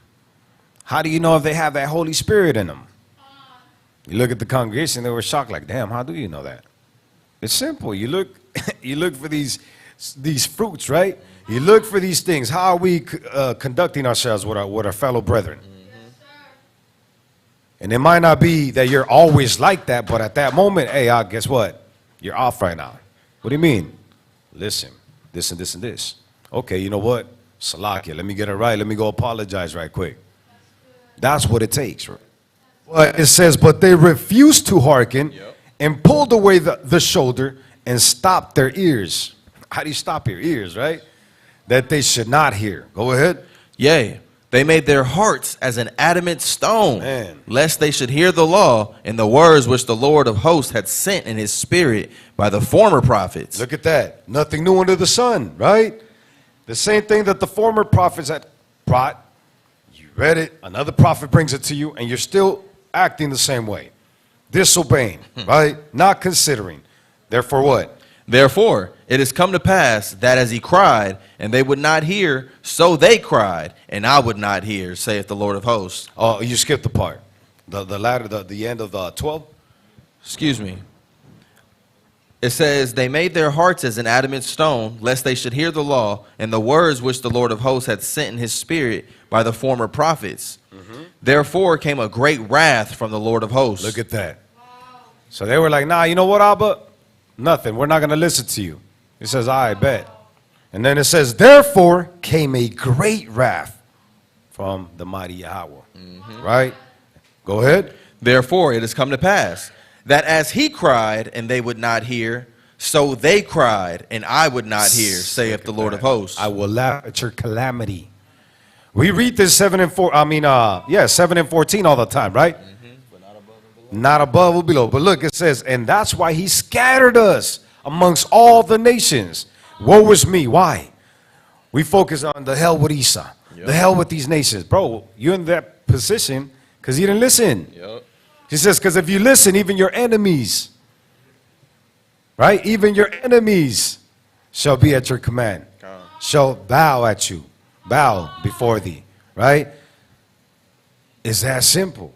How do you know if they have that Holy Spirit in them? You look at the congregation, they were shocked, like, damn, how do you know that? It's simple. You look, you look for these fruits, right? You look for these things. How are we conducting ourselves with our fellow brethren? And it might not be that you're always like that, but at that moment, hey, guess what? You're off right now. What do you mean? Listen, this and this and this. Okay, you know what? Salakia, let me get it right. Let me go apologize right quick. That's what it takes. Right? But it says, but they refused to hearken and pulled away the shoulder and stopped their ears. How do you stop your ears, right? That they should not hear. Go ahead. Yea, they made their hearts as an adamant stone, Man. lest they should hear the law and the words which the Lord of hosts had sent in his spirit by the former prophets. Look at that. Nothing new under the sun, right? The same thing that the former prophets had brought. You read it, another prophet brings it to you, and you're still acting the same way. Disobeying, right? Not considering. Therefore what? Therefore, it has come to pass that as he cried, and they would not hear, so they cried, and I would not hear, saith the Lord of hosts. Oh, you skipped the part. The end of the 12? Excuse me. It says, they made their hearts as an adamant stone, lest they should hear the law and the words which the Lord of hosts had sent in his spirit by the former prophets. Therefore came a great wrath from the Lord of hosts. Look at that. So they were like, nah, you know what, Abba? Nothing. We're not going to listen to you. He says, I bet. And then it says, therefore came a great wrath from the mighty Yahweh. Right? Go ahead. Therefore it has come to pass that as he cried and they would not hear, so they cried and I would not hear, saith the Lord of hosts. I will laugh at your calamity. We read this 7 and 14 all the time, right? Not above or below. But look, it says, and that's why he scattered us amongst all the nations. Woe is me. Why? We focus on the hell with Esau. The hell with these nations. Bro, you're in that position because you didn't listen. He says, because if you listen, even your enemies, right? Even your enemies shall be at your command. Shall bow at you. Bow before thee. Right? It's that simple.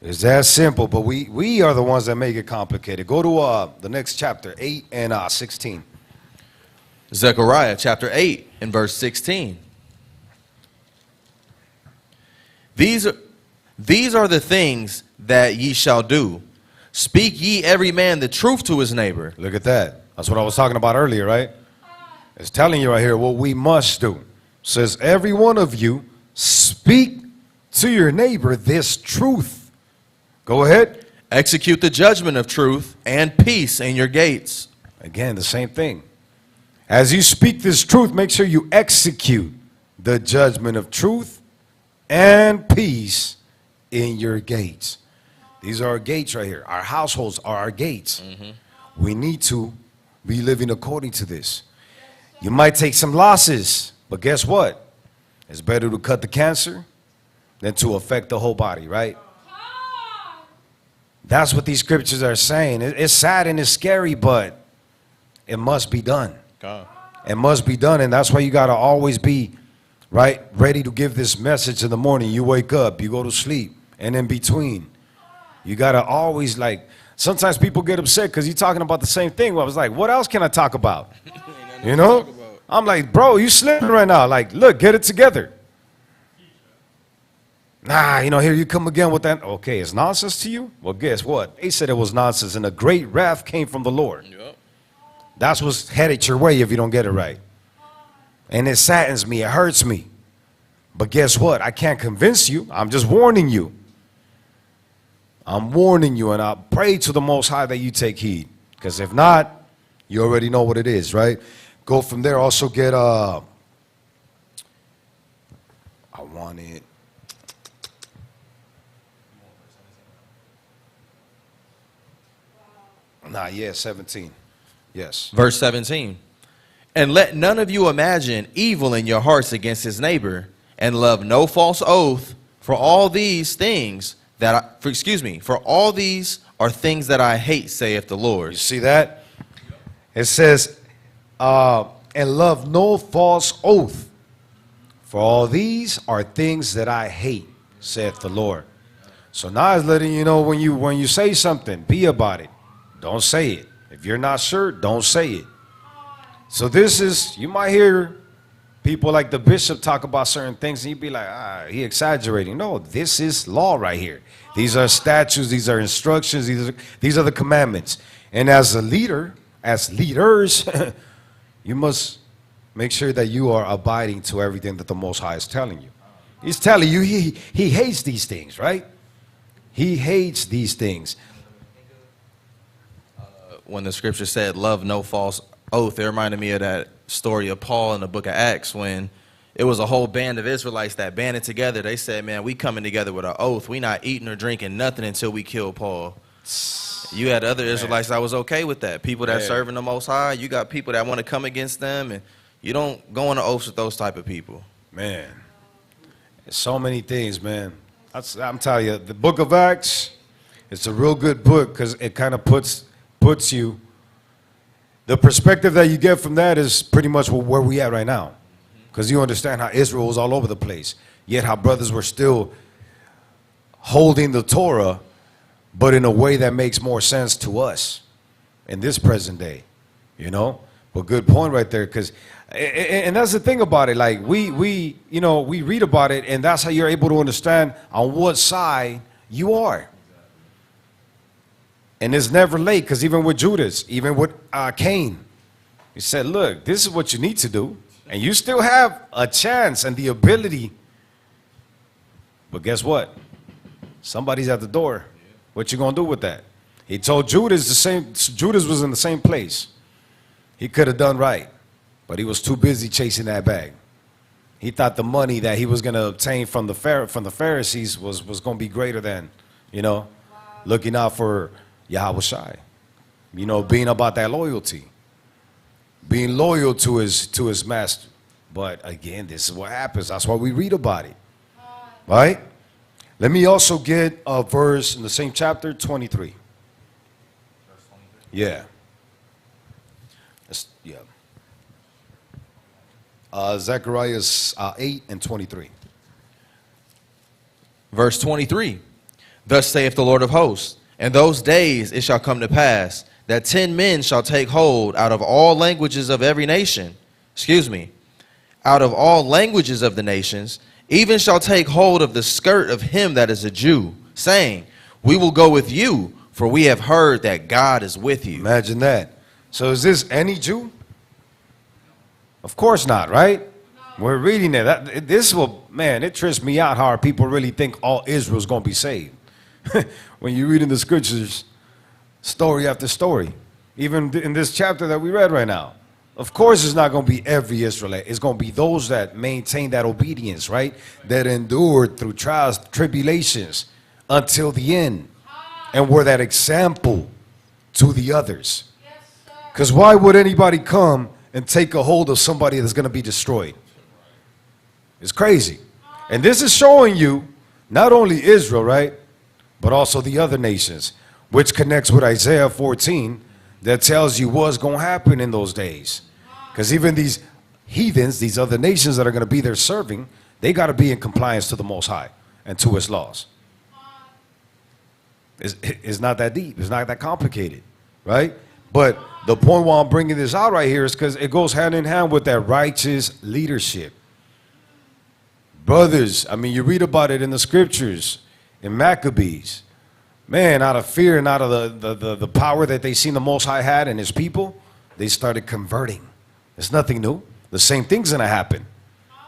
It's that simple, but we are the ones that make it complicated. Go to the next chapter, 8 and 16. Zechariah chapter 8 and verse 16. These are the things that ye shall do. Speak ye every man the truth to his neighbor. Look at that. That's what I was talking about earlier, right? It's telling you right here what we must do. It says, every one of you speak to your neighbor this truth. Go ahead. Execute the judgment of truth and peace in your gates. Again, the same thing. As you speak this truth, make sure you execute the judgment of truth and peace in your gates. These are our gates right here. Our households are our gates. We need to be living according to this. You might take some losses, but guess what? It's better to cut the cancer than to affect the whole body, right? That's what these scriptures are saying. It's sad and it's scary, but it must be done. It must be done, and that's why you got to always be, right, ready to give this message in the morning. You wake up, you go to sleep, and in between, you got to always, like, sometimes people get upset because you're talking about the same thing. Well, I was like, what else can I talk about? You know? I'm like, bro, you slipping right now. Like, look, get it together. Nah, you know, here you come again with that. Okay, it's nonsense to you? Well, guess what? They said it was nonsense, and a great wrath came from the Lord. That's what's headed your way if you don't get it right. And it saddens me. It hurts me. But guess what? I can't convince you. I'm just warning you. I'm warning you, and I pray to the Most High that you take heed. Because if not, you already know what it is, right? Go from there. Also get, I want it. Nah, yeah, 17. Yes. Verse 17. And let none of you imagine evil in your hearts against his neighbor, and love no false oath, for all these things for all these are things that I hate, saith the Lord. You see that? It says, and love no false oath, for all these are things that I hate, saith the Lord. So now it's letting you know when you say something, be about it. Don't say it. If you're not sure, don't say it. So this is, you might hear people like the bishop talk about certain things and you'd be like, he exaggerating. No, this is law right here. These are statutes, these are instructions, these are the commandments. And as a leader, as leaders, you must make sure that you are abiding to everything that the Most High is telling you. He's telling you he hates these things, right? He hates these things. When the scripture said, love no false oath, it reminded me of that story of Paul in the book of Acts when it was a whole band of Israelites that banded together. They said, man, we coming together with an oath. We not eating or drinking nothing until we kill Paul. You had other Israelites that was okay with that. People that serving the Most High. You got people that want to come against them, and you don't go on the oaths with those type of people. Man, there's so many things, man. I'm telling you, the book of Acts, it's a real good book because it kind of puts you, the perspective that you get from that is pretty much where we at right now. Because you understand how Israel was all over the place, yet how brothers were still holding the Torah, but in a way that makes more sense to us in this present day, you know? But good point right there, because, and that's the thing about it, like we read about it, and that's how you're able to understand on what side you are. And it's never late, because even with Judas, even with Cain, he said, look, this is what you need to do. And you still have a chance and the ability. But guess what? Somebody's at the door. What you going to do with that? He told Judas the same. Judas was in the same place. He could have done right, but he was too busy chasing that bag. He thought the money that he was going to obtain from the Pharisees was going to be greater than, looking out for Yahweh Shai, being about that loyalty, being loyal to his master. But again, this is what happens. That's why we read about it, right? Let me also get a verse in the same chapter, 23. Yeah. Zechariah 8 and 23. Verse 23. Thus saith the Lord of hosts, in those days it shall come to pass that 10 men shall take hold out of all languages of every nation, out of all languages of the nations, even shall take hold of the skirt of him that is a Jew, saying, we will go with you, for we have heard that God is with you. Imagine that. So is this any Jew? Of course not, right? No. We're reading it. This will, man, it trips me out how people really think all Israel's going to be saved. When you read in the scriptures, story after story, even in this chapter that we read right now, of course it's not going to be every Israelite. It's going to be those that maintain that obedience, right? That endured through trials, tribulations until the end, and were that example to the others. Because why would anybody come and take a hold of somebody that's going to be destroyed? It's crazy. And this is showing you not only Israel, right, but also the other nations, which connects with Isaiah 14 that tells you what's going to happen in those days. Because even these heathens, these other nations that are going to be there serving, they got to be in compliance to the Most High and to his laws. It's not that deep. It's not that complicated, right? But the point why I'm bringing this out right here is because it goes hand in hand with that righteous leadership. Brothers, I mean, you read about it in the scriptures, in Maccabees. Man, out of fear and out of the power that they seen the Most High had in his people, they started converting. It's nothing new. The same thing's going to happen.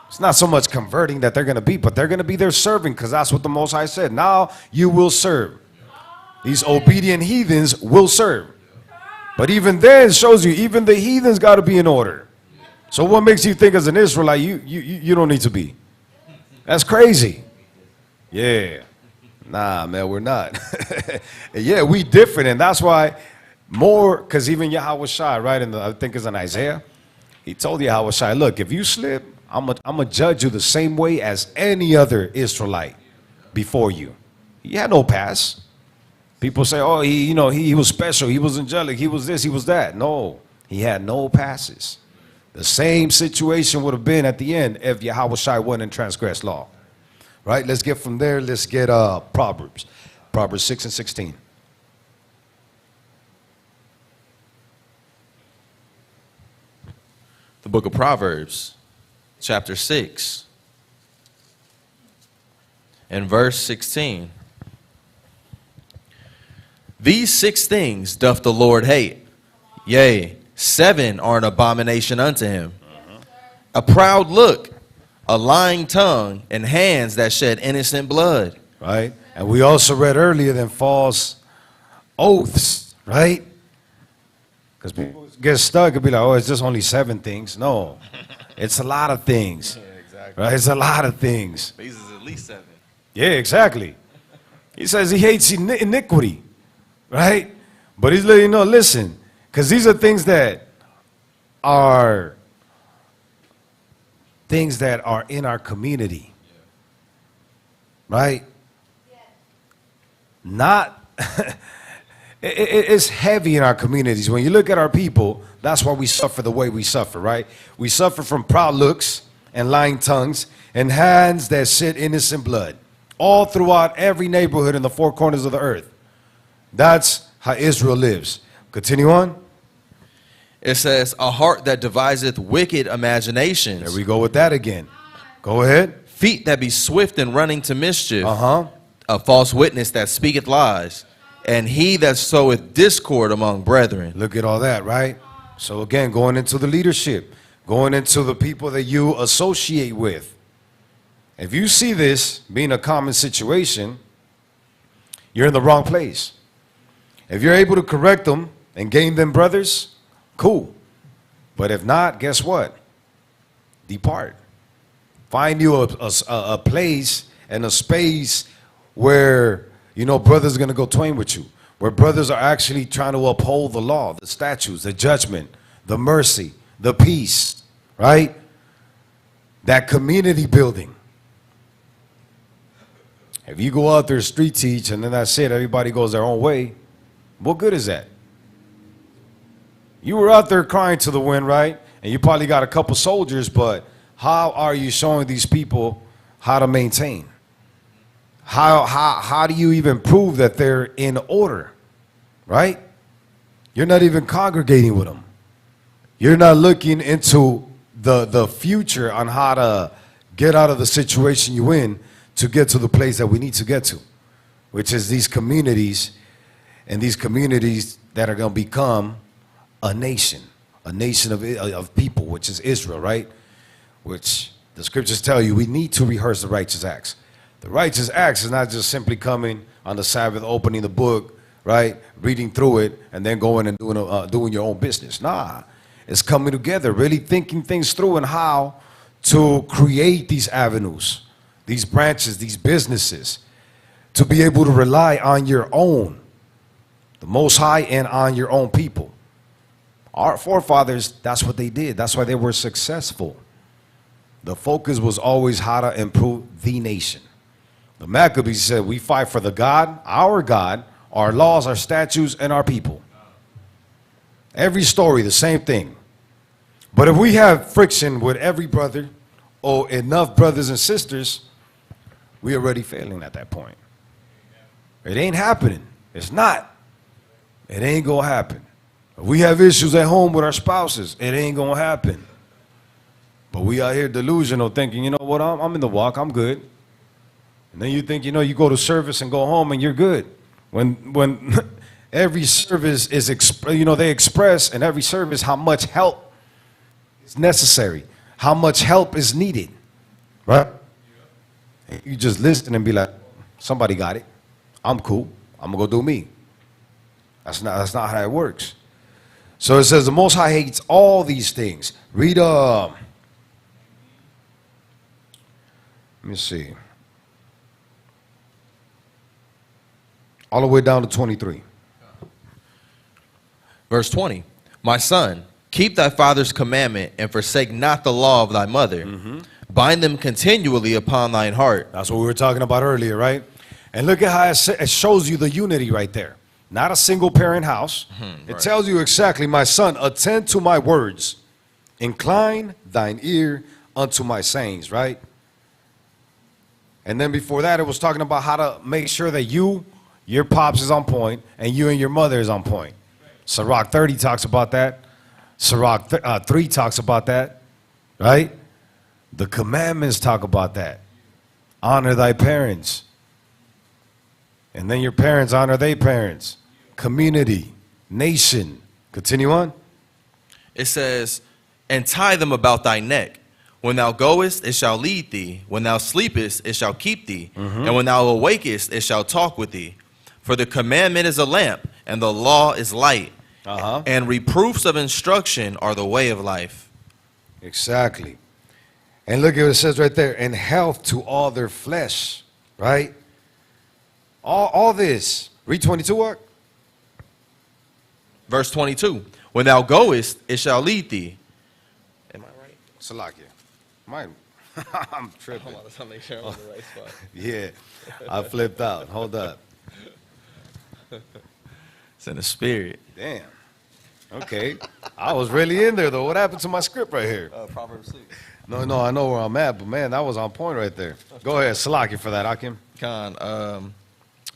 It's not so much converting that they're going to be, but they're going to be there serving because that's what the Most High said. Now you will serve. These obedient heathens will serve. But even then, it shows you, even the heathens got to be in order. So what makes you think as an Israelite, you don't need to be? That's crazy. Yeah. Nah, man, we're not. Yeah, we different. And that's why more, because even Yahweh Shai, right, I think it's in Isaiah, he told Yahweh Shai, look, if you slip, I'm going to judge you the same way as any other Israelite before you. He had no past. People say, oh, he was special, he was angelic, he was this, he was that. No, he had no passes. The same situation would have been at the end if Yahweh Shai went and transgressed law. Right, let's get from there, let's get Proverbs. Proverbs 6 and 16. The book of Proverbs, chapter 6, and verse 16. These 6 things doth the Lord hate, yea, 7 are an abomination unto him. A proud look, a lying tongue, and hands that shed innocent blood. Right, and we also read earlier than false oaths, right? Because people get stuck and be like, oh, it's just only 7 things. No, it's a lot of things. Yeah, exactly. Right, it's a lot of things. These is at least 7. Yeah, exactly. He says he hates iniquity, right? But he's letting you know, listen, because these are things that are in our community, right? Not, it's heavy in our communities. When you look at our people, that's why we suffer the way we suffer, right? We suffer from proud looks and lying tongues and hands that shed innocent blood, all throughout every neighborhood in the 4 corners of the earth. That's how Israel lives. Continue on. It says, a heart that deviseth wicked imaginations. There we go with that again. Go ahead. Feet that be swift in running to mischief. Uh-huh. A false witness that speaketh lies. And he that soweth discord among brethren. Look at all that, right? So again, going into the leadership, going into the people that you associate with. If you see this being a common situation, you're in the wrong place. If you're able to correct them and gain them brothers, cool. But if not, guess what? Depart. Find you a place and a space where, brothers are going to go twain with you. Where brothers are actually trying to uphold the law, the statutes, the judgment, the mercy, the peace, right? That community building. If you go out there street teach and then that's it, everybody goes their own way, what good is that? You were out there crying to the wind, right? And you probably got a couple soldiers, but how are you showing these people how to maintain? How do you even prove that they're in order, right? You're not even congregating with them. You're not looking into the future on how to get out of the situation you're in to get to the place that we need to get to, which is these communities, and these communities that are going to become a nation of people, which is Israel, right? Which the scriptures tell you we need to rehearse the righteous acts. The righteous acts is not just simply coming on the Sabbath, opening the book, right, reading through it, and then going and doing your own business. Nah, it's coming together, really thinking things through and how to create these avenues, these branches, these businesses, to be able to rely on your own, the Most High, and on your own people. Our forefathers, that's what they did. That's why they were successful. The focus was always how to improve the nation. The Maccabees said, we fight for the God, our laws, our statutes, and our people. Every story, the same thing. But if we have friction with every brother or enough brothers and sisters, we're already failing at that point. It ain't happening. It's not. It ain't going to happen. If we have issues at home with our spouses, it ain't going to happen. But we out here delusional thinking, you know what, I'm in the walk, I'm good. And then you think, you go to service and go home and you're good. When every service is, they express in every service how much help is necessary, how much help is needed, right? You just listen and be like, somebody got it. I'm cool. I'm going to go do me. That's not how it works. So it says the Most High hates all these things. Read, let me see. All the way down to 23. Verse 20. My son, keep thy father's commandment and forsake not the law of thy mother. Bind them continually upon thine heart. That's what we were talking about earlier, right? And look at how it shows you the unity right there. Not a single parent house. It tells you exactly, my son, attend to my words. Incline thine ear unto my sayings, right? And then before that, it was talking about how to make sure that your pops is on point, and you and your mother is on point. Sirach 30 talks about that. Sirach 3 talks about that, right? The commandments talk about that. Honor thy parents. And then your parents honor their parents. Community, nation. Continue on. It says, and tie them about thy neck. When thou goest, it shall lead thee. When thou sleepest, it shall keep thee. And when thou awakest, it shall talk with thee. For the commandment is a lamp, and the law is light. And reproofs of instruction are the way of life. Exactly. And look at what it says right there. And health to all their flesh. Right? All this. Read 22 what? Verse 22. When thou goest, it shall lead thee. Am I right? Salakia. I'm tripping. Hold on, let's make sure I'm on the right spot. Yeah. I flipped out. Hold up. It's in the spirit. Damn. Okay. I was really in there, though. What happened to my script right here? Proverbs 6. No, I know where I'm at, but, man, that was on point right there. Go ahead. Salakia for that, Akim.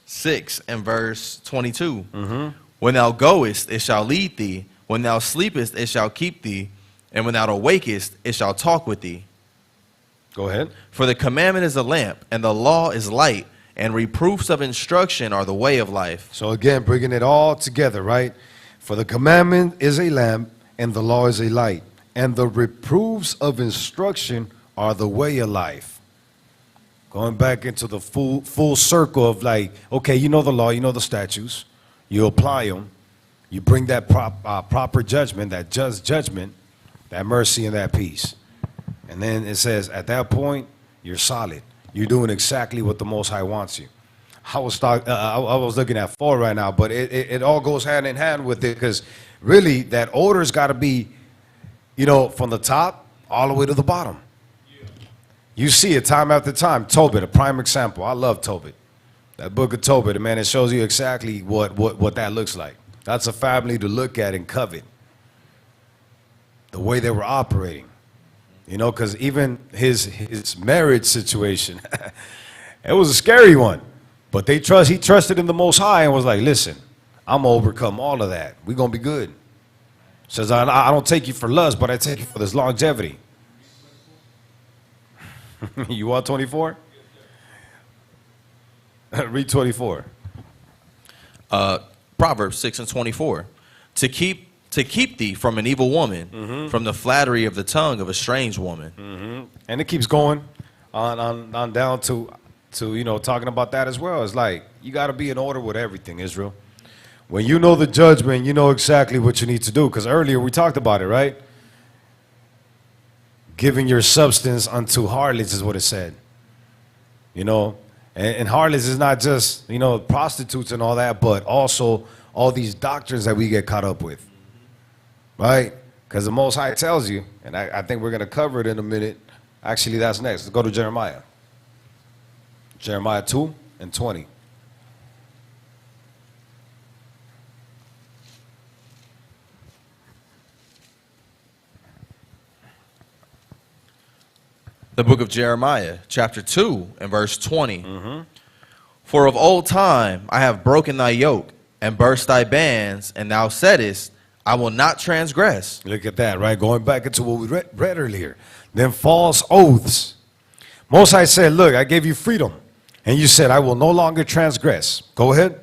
6 and verse 22. When thou goest, it shall lead thee. When thou sleepest, it shall keep thee. And when thou awakest, it shall talk with thee. Go ahead. For the commandment is a lamp, and the law is light, and reproofs of instruction are the way of life. So again, bringing it all together, right? For the commandment is a lamp, and the law is a light, and the reproofs of instruction are the way of life. Going back into the full circle of like, okay, you know the law, you know the statutes, you apply them, you bring that proper judgment, that just judgment, that mercy and that peace. And then it says, at that point, you're solid. You're doing exactly what the Most High wants you. I was looking at 4 right now, but it all goes hand in hand with it, because really that order's got to be, from the top all the way to the bottom. You see it time after time. Tobit, a prime example. I love Tobit. That book of Tobit, man, it shows you exactly what that looks like. That's a family to look at and covet. The way they were operating. Because even his marriage situation, it was a scary one. But he trusted in the Most High and was like, listen, I'm going to overcome all of that. We're going to be good. Says, I don't take you for lust, but I take you for this longevity. You want 24? Read 24. Proverbs 6 and 24. To keep thee from an evil woman, from the flattery of the tongue of a strange woman. And it keeps going on down to talking about that as well. It's like, you got to be in order with everything, Israel. When you know the judgment, you know exactly what you need to do. Because earlier we talked about it, right? Giving your substance unto harlots is what it said. And harlots is not just, prostitutes and all that, but also all these doctrines that we get caught up with. Right? Because the Most High tells you, and I think we're going to cover it in a minute. Actually, that's next. Let's go to Jeremiah. Jeremiah 2 and 20. The book of Jeremiah, chapter 2 and verse 20. For of old time I have broken thy yoke and burst thy bands, and thou saidest, I will not transgress. Look at that, right? Going back into what we read earlier. Then false oaths. Most High said, look, I gave you freedom. And you said, I will no longer transgress. Go ahead.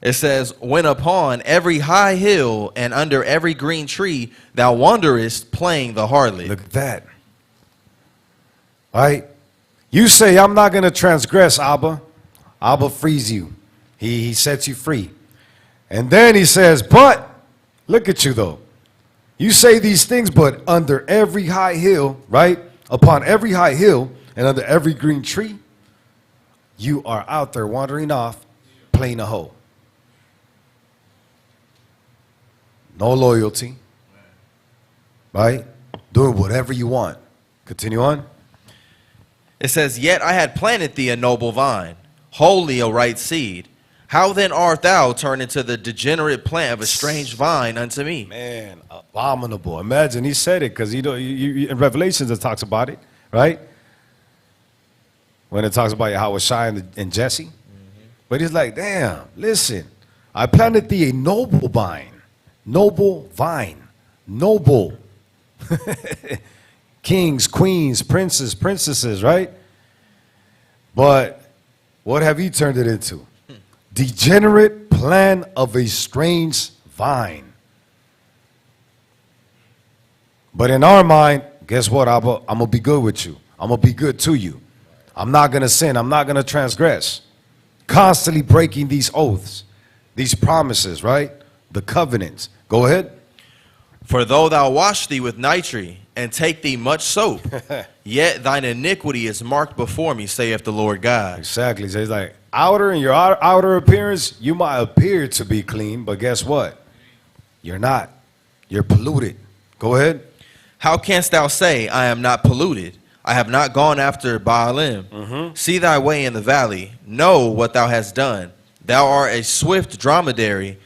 It says, when upon every high hill and under every green tree thou wanderest playing the harlot. Look at that. Right? You say, I'm not going to transgress, Abba. Abba frees you. He sets you free. And then he says, but, look at you though. You say these things, but under every high hill, right? Upon every high hill and under every green tree, you are out there wandering off, playing a hoe. No loyalty, right? Doing whatever you want. Continue on. It says, yet I had planted thee a noble vine, wholly a right seed. How then art thou turned into the degenerate plant of a strange vine unto me? Man, abominable. Imagine he said it because in Revelations it talks about it, right? When it talks about Yahweh and Jesse. Mm-hmm. But he's like, damn, listen, I planted thee a noble vine. Noble vine. Noble. Kings, queens, princes, princesses, right? But what have you turned it into? Degenerate plant of a strange vine. But in our mind, guess what? I'm going to be good with you. I'm going to be good to you. I'm not going to sin. I'm not going to transgress. Constantly breaking these oaths, these promises, right? The covenants. Go ahead. For though thou wash thee with nitre, and take thee much soap, yet thine iniquity is marked before me, saith the Lord God. Exactly. So he's like, in your outer appearance, you might appear to be clean, but guess what? You're not. You're polluted. Go ahead. How canst thou say, I am not polluted? I have not gone after Baalim. Mm-hmm. See thy way in the valley. Know what thou hast done. Thou art a swift dromedary,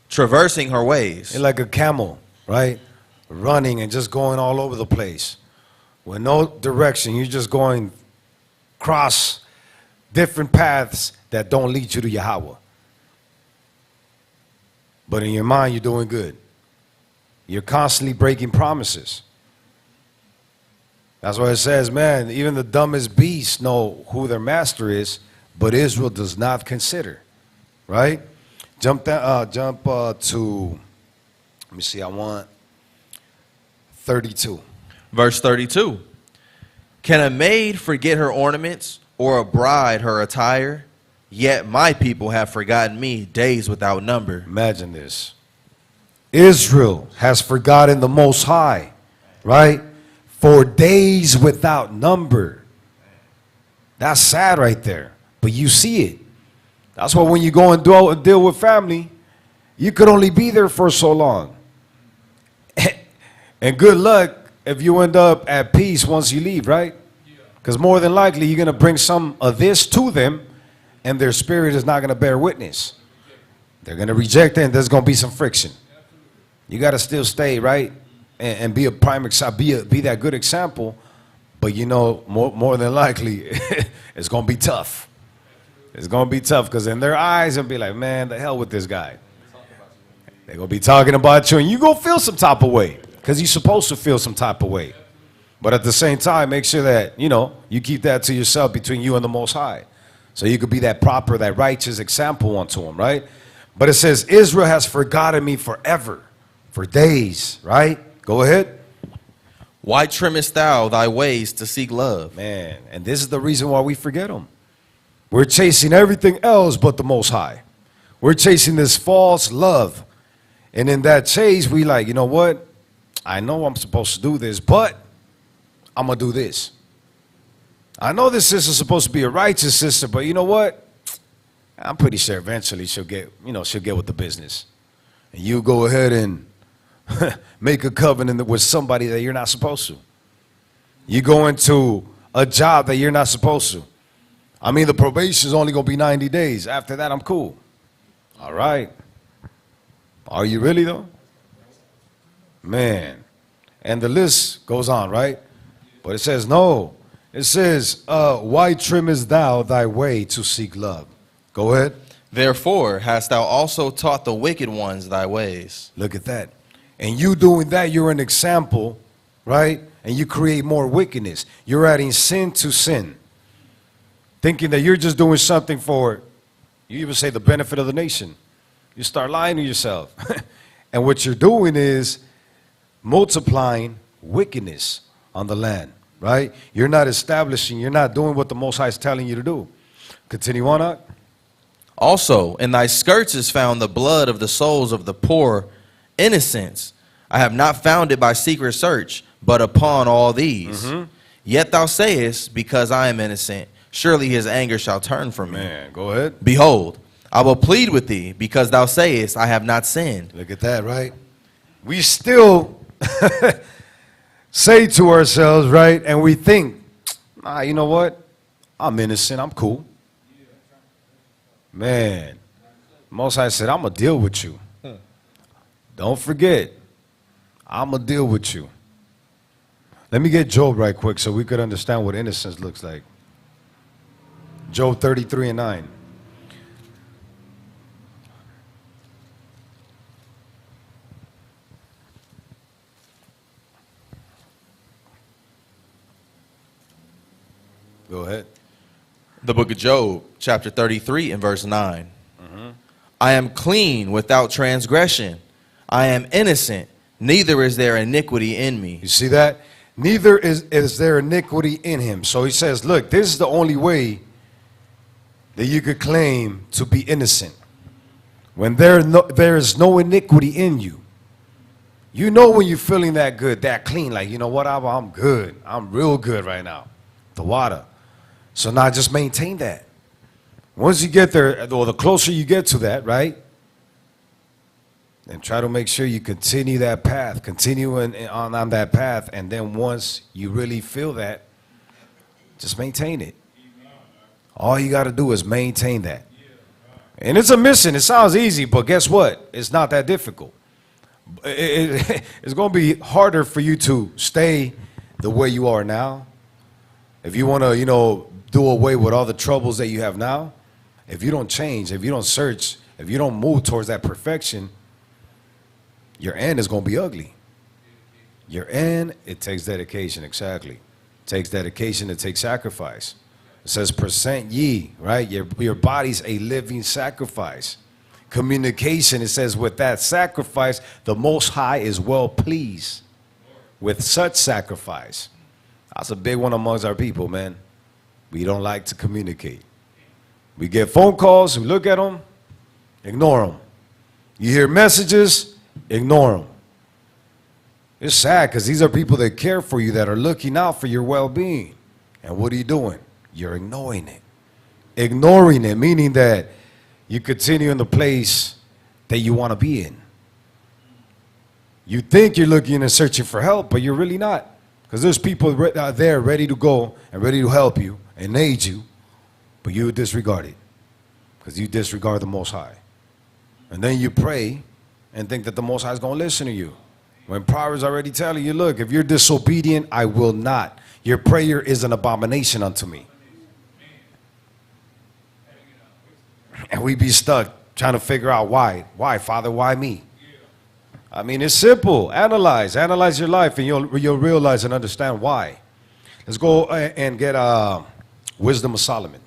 traversing her ways. You're like a camel, right? Running and just going all over the place. With no direction. You're just going cross different paths that don't lead you to Yahweh. But in your mind, you're doing good. You're constantly breaking promises. That's why it says, man, even the dumbest beasts know who their master is, but Israel does not consider. Right? Jump to, let me see, I want 32. Verse 32. Can a maid forget her ornaments, or a bride her attire? Yet my people have forgotten me days without number. Imagine this. Israel has forgotten the Most High, right? For days without number. That's sad right there. But you see it. That's why when you go and deal with family, you could only be there for so long. And good luck if you end up at peace once you leave, right? Because more than likely you're going to bring some of this to them, and their spirit is not going to bear witness. They're going to reject it, and there's going to be some friction. You got to still stay, right? And be a prime example, be that good example. But you know, more than likely, it's going to be tough. It's going to be tough because in their eyes, they'll be like, man, the hell with this guy. They're going to be talking about you, and you're going to feel some type of way because you're supposed to feel some type of way. But at the same time, make sure that, you know, you keep that to yourself between you and the Most High. So you could be that proper, that righteous example unto him, right? But it says, Israel has forgotten me forever, for days, right? Go ahead. Why trimmest thou thy ways to seek love? Man, and this is the reason why we forget him. We're chasing everything else but the Most High. We're chasing this false love. And in that chase, we like, you know what? I know I'm supposed to do this, but I'm going to do this. I know this sister's supposed to be a righteous sister, but you know what? I'm pretty sure eventually she'll get with the business. And you go ahead and make a covenant with somebody that you're not supposed to. You go into a job that you're not supposed to. I mean, the probation is only going to be 90 days. After that, I'm cool. All right. Are you really, though? Man. And the list goes on, right? But it says, no. It says, why trimmest thou thy way to seek love? Go ahead. Therefore hast thou also taught the wicked ones thy ways. Look at that. And you doing that, you're an example, right? And you create more wickedness. You're adding sin to sin. Thinking that you're just doing something for, you even say, the benefit of the nation. You start lying to yourself. And what you're doing is multiplying wickedness on the land, right? You're not establishing, you're not doing what the Most High is telling you to do. Continue on up. Also, in thy skirts is found the blood of the souls of the poor innocents. I have not found it by secret search, but upon all these. Yet thou sayest, because I am innocent, surely his anger shall turn from me. Man, go ahead. Behold, I will plead with thee, because thou sayest, I have not sinned. Look at that, right? We still say to ourselves, right? And we think, you know what? I'm innocent. I'm cool. Man, Most High said, I'm going to deal with you. Don't forget, I'm going to deal with you. Let me get Job right quick so we could understand what innocence looks like. Job 33:9. Go ahead. The book of Job, chapter 33 and verse 9. I am clean without transgression. I am innocent, neither is there iniquity in me. You see that? Neither is there iniquity in him. So he says, look, this is the only way that you could claim to be innocent. When there is no iniquity in you. You know when you're feeling that good, that clean, like, you know what, I'm good. I'm real good right now. The water. So now just maintain that. Once you get there, or the closer you get to that, right? And try to make sure you continue that path, continue on that path, and then once you really feel that, just maintain it. All you got to do is maintain that. And it's a mission. It sounds easy, but guess what? It's not that difficult. It's going to be harder for you to stay the way you are now. If you want to, do away with all the troubles that you have now, if you don't change, if you don't search, if you don't move towards that perfection, your end is going to be ugly. Your end, it takes dedication, exactly. It takes dedication, it takes sacrifice. It says, present ye, right? Your body's a living sacrifice. Communication, it says, with that sacrifice, the Most High is well pleased with such sacrifice. That's a big one amongst our people, man. We don't like to communicate. We get phone calls, we look at them, ignore them. You hear messages, ignore them. It's sad because these are people that care for you, that are looking out for your well-being. And what are you doing? You're ignoring it. Ignoring it, meaning that you continue in the place that you want to be in. You think you're looking and searching for help, but you're really not. Because there's people out there ready to go and ready to help you and aid you, but you disregard it because you disregard the Most High. And then you pray and think that the Most High is going to listen to you. When Proverbs already telling you, look, if you're disobedient, I will not. Your prayer is an abomination unto me. And we be stuck trying to figure out why. Why, Father, why me? I mean, it's simple. Analyze your life, and you'll realize and understand why. Let's go and get Wisdom of Solomon.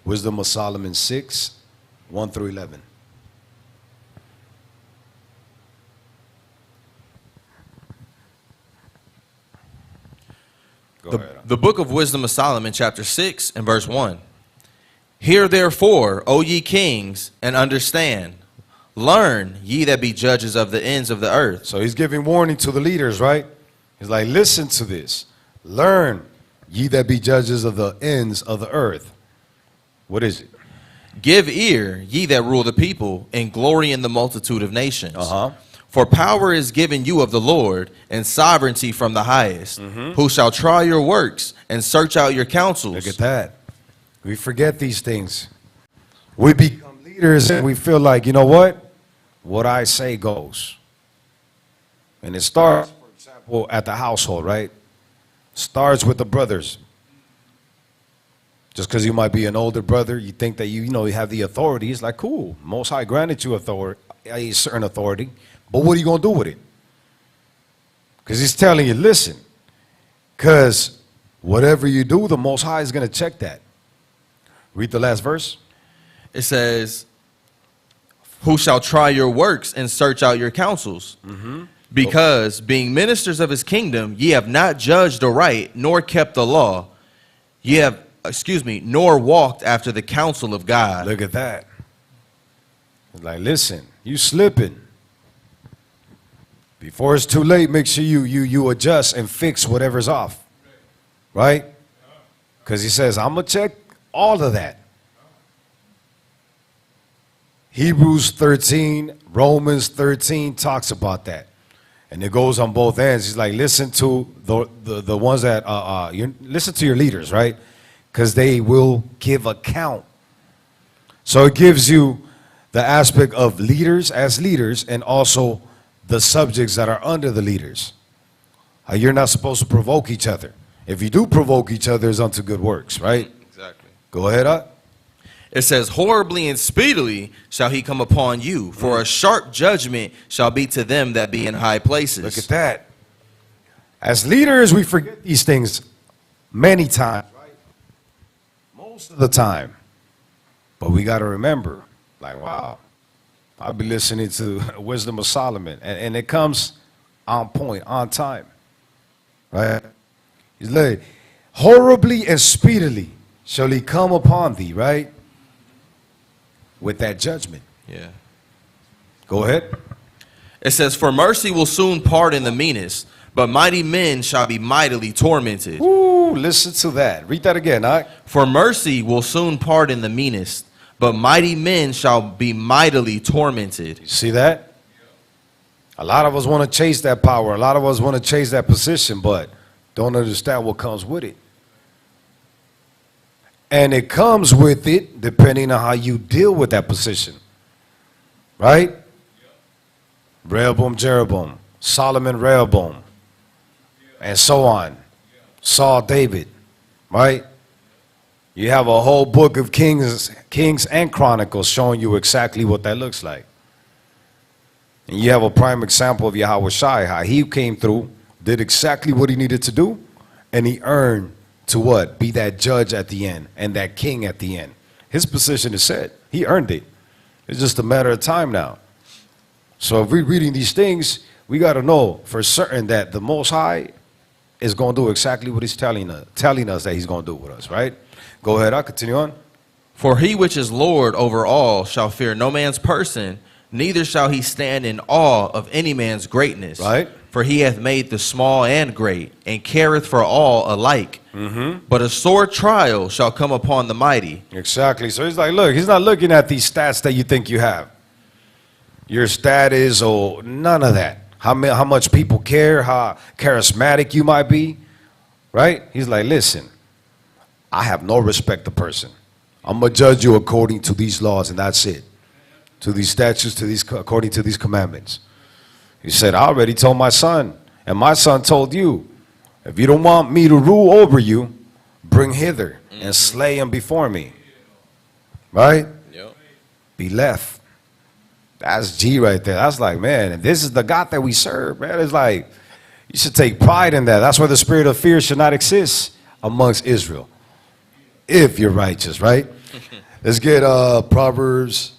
Wisdom of Solomon 6, 1 through 11. Go ahead. The book of Wisdom of Solomon, chapter 6 and verse 1. Hear therefore, O ye kings, and understand. Learn, ye that be judges of the ends of the earth. So he's giving warning to the leaders, right? He's like, listen to this. Learn, ye that be judges of the ends of the earth. What is it? Give ear, ye that rule the people, and glory in the multitude of nations. Uh-huh. For power is given you of the Lord, and sovereignty from the highest, who shall try your works and search out your counsels. Look at that. We forget these things. We become leaders and we feel like, you know what I say goes. And it starts, for example, at the household, right? Starts with the brothers. Just because you might be an older brother, you think that you have the authority. It's like, cool, Most High granted you authority, a certain authority, but what are you going to do with it? Because he's telling you, listen, because whatever you do, the Most High is going to check that. Read the last verse. It says, who shall try your works and search out your counsels? Because being ministers of his kingdom, ye have not judged aright, nor kept the law. Ye have nor walked after the counsel of God. Look at that. It's like, listen, you slipping. Before it's too late, make sure you adjust and fix whatever's off. Right? Because he says, I'm going to check all of that. Hebrews 13, Romans 13 talks about that. And it goes on both ends. He's like, listen to the ones that, listen to your leaders, right? Because they will give account. So it gives you the aspect of leaders as leaders and also the subjects that are under the leaders. You're not supposed to provoke each other. If you do provoke each other, it's unto good works, right? Exactly. Go ahead, up. It says, horribly and speedily shall he come upon you, for a sharp judgment shall be to them that be in high places. Look at that. As leaders, we forget these things many times, right? Most of the time. But we got to remember, like, wow, I'll be listening to Wisdom of Solomon, and it comes on point, on time, right? He's like, horribly and speedily shall he come upon thee, right? With that judgment. Yeah. Go ahead. It says, for mercy will soon pardon the meanest, but mighty men shall be mightily tormented. Ooh, listen to that. Read that again, all right? For mercy will soon pardon the meanest, but mighty men shall be mightily tormented. You see that? A lot of us want to chase that power. A lot of us want to chase that position, but don't understand what comes with it. And it comes with it depending on how you deal with that position. Right? Rehoboam, Jeroboam, Solomon, Rehoboam, and so on. Saul, David. Right? You have a whole book of Kings and Chronicles showing you exactly what that looks like. And you have a prime example of Yahweh Shai, how he came through, did exactly what he needed to do, and he earned to what? Be that judge at the end and that king at the end. His position is set. He earned it. It's just a matter of time now. So if we're reading these things, we got to know for certain that the Most High is going to do exactly what he's telling us that he's going to do with us, right? Go ahead, I'll continue on. For he which is Lord over all shall fear no man's person, neither shall he stand in awe of any man's greatness. Right. For he hath made the small and great, and careth for all alike. But a sore trial shall come upon the mighty. Exactly. So he's like, look, he's not looking at these stats that you think you have. Your stat is, oh, none of that. How much people care, how charismatic you might be, right? He's like, listen, I have no respect to person. I'm going to judge you according to these laws, and that's it. To these statutes, according to these commandments. He said, I already told my son, and my son told you, if you don't want me to rule over you, bring hither and slay him before me. Right? Yep. Be left. That's G right there. That's like, man, and this is the God that we serve, man. It's like, you should take pride in that. That's why the spirit of fear should not exist amongst Israel. If you're righteous, right? Let's get Proverbs.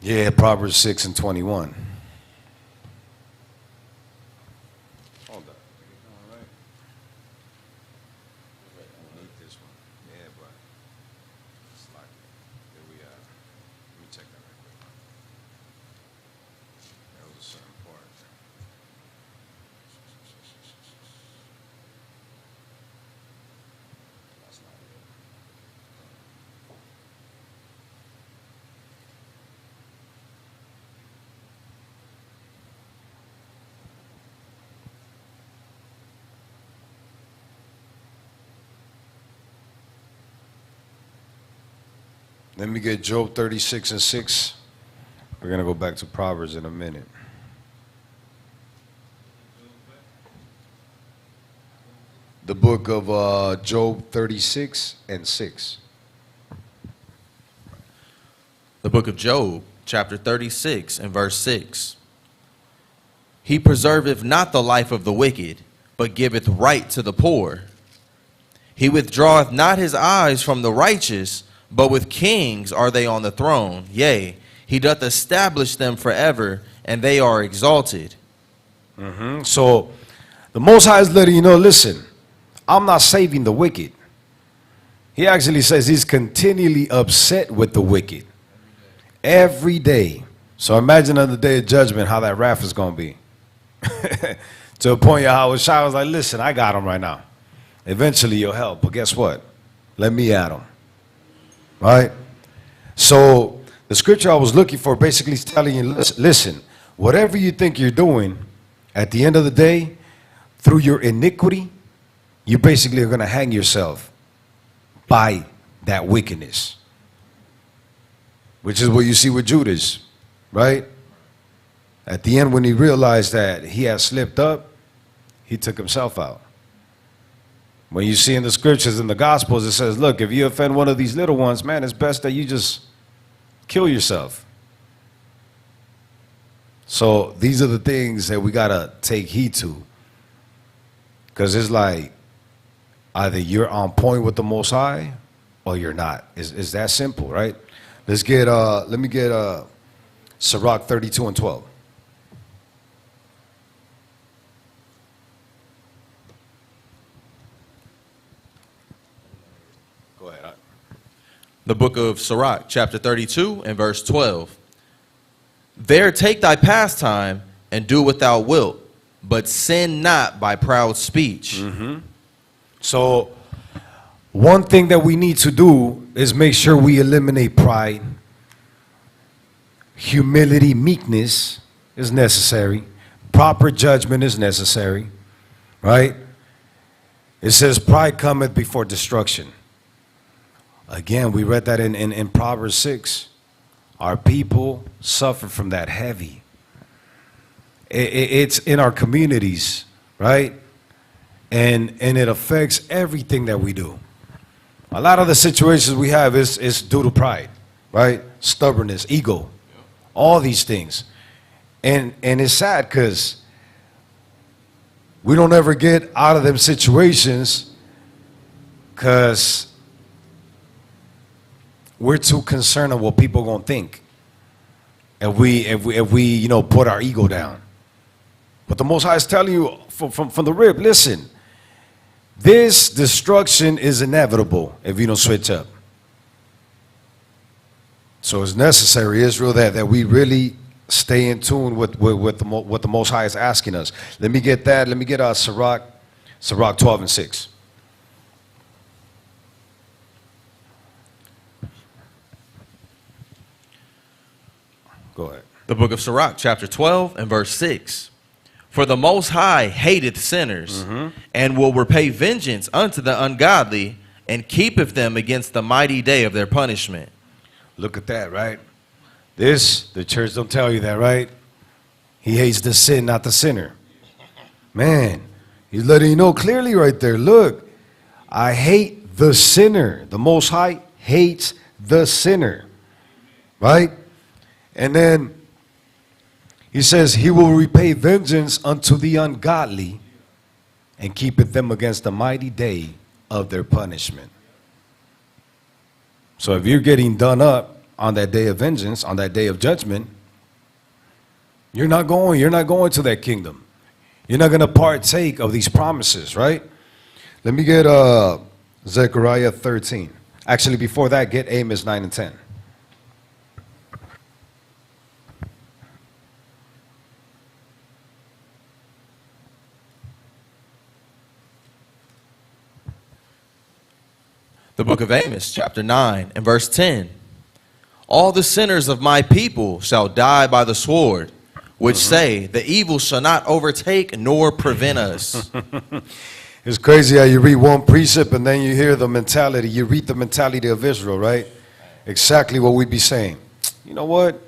Yeah, Proverbs 6 and 21. Hold up. All right. I need this one. Yeah, but it's like, here we are. Let me check that right quick. That was a certain part. That's not it. Let me get Job 36 and 6. We're going to go back to Proverbs in a minute. The book of Job 36 and 6. The book of Job, chapter 36 and verse 6. He preserveth not the life of the wicked, but giveth right to the poor. He withdraweth not his eyes from the righteous, but with kings are they on the throne. Yea, he doth establish them forever, and they are exalted. So the Most High is letting you know, listen, I'm not saving the wicked. He actually says he's continually upset with the wicked. Every day. So imagine on the day of judgment how that wrath is going to be. To a point Yahweh Shai was like, listen, I got him right now. Eventually you'll help. But guess what? Let me at him. Right? So the scripture I was looking for basically is telling you, listen, whatever you think you're doing, at the end of the day, through your iniquity, you basically are going to hang yourself by that wickedness. Which is what you see with Judas, right? At the end, when he realized that he had slipped up, he took himself out. When you see in the scriptures, in the Gospels, it says, look, if you offend one of these little ones, man, it's best that you just kill yourself. So these are the things that we got to take heed to. Because it's like, either you're on point with the Most High, or you're not. It's that simple, right? Let's get, let me get Sirach 32 and 12. Go ahead. The book of Sirach, chapter 32 and verse 12. There take thy pastime and do what thou wilt, but sin not by proud speech. So one thing that we need to do is make sure we eliminate pride. Humility, meekness is necessary. Proper judgment is necessary. Right? It says pride cometh before destruction. Again, we read that in Proverbs 6. Our people suffer from that heavy. It's in our communities, right? And it affects everything that we do. A lot of the situations we have is due to pride, right? Stubbornness, ego, all these things. And it's sad because we don't ever get out of them situations because we're too concerned of what people are going to think. If we you know, put our ego down. But the Most High is telling you from the rip, listen, this destruction is inevitable if you don't switch up. So it's necessary, Israel, that we really stay in tune with what the Most High is asking us. Let me get that. Let me get Sirach 12 and 6. Go ahead. The book of Sirach, chapter 12 and verse 6. For the Most High hateth sinners, and will repay vengeance unto the ungodly, and keepeth them against the mighty day of their punishment. Look at that, right? The church don't tell you that, right? He hates the sin, not the sinner. Man, he's letting you know clearly right there. Look, I hate the sinner. The Most High hates the sinner, right? And then he says he will repay vengeance unto the ungodly and keepeth them against the mighty day of their punishment. So if you're getting done up on that day of vengeance, on that day of judgment, you're not going to that kingdom. You're not going to partake of these promises, right? Let me get Zechariah 13. Actually, before that, get Amos 9 and 10. The book of Amos, chapter 9 and verse 10. All the sinners of my people shall die by the sword, which say, the evil shall not overtake nor prevent us. It's crazy how you read one precept and then you hear the mentality. You read the mentality of Israel, right? Exactly what we be saying. You know what?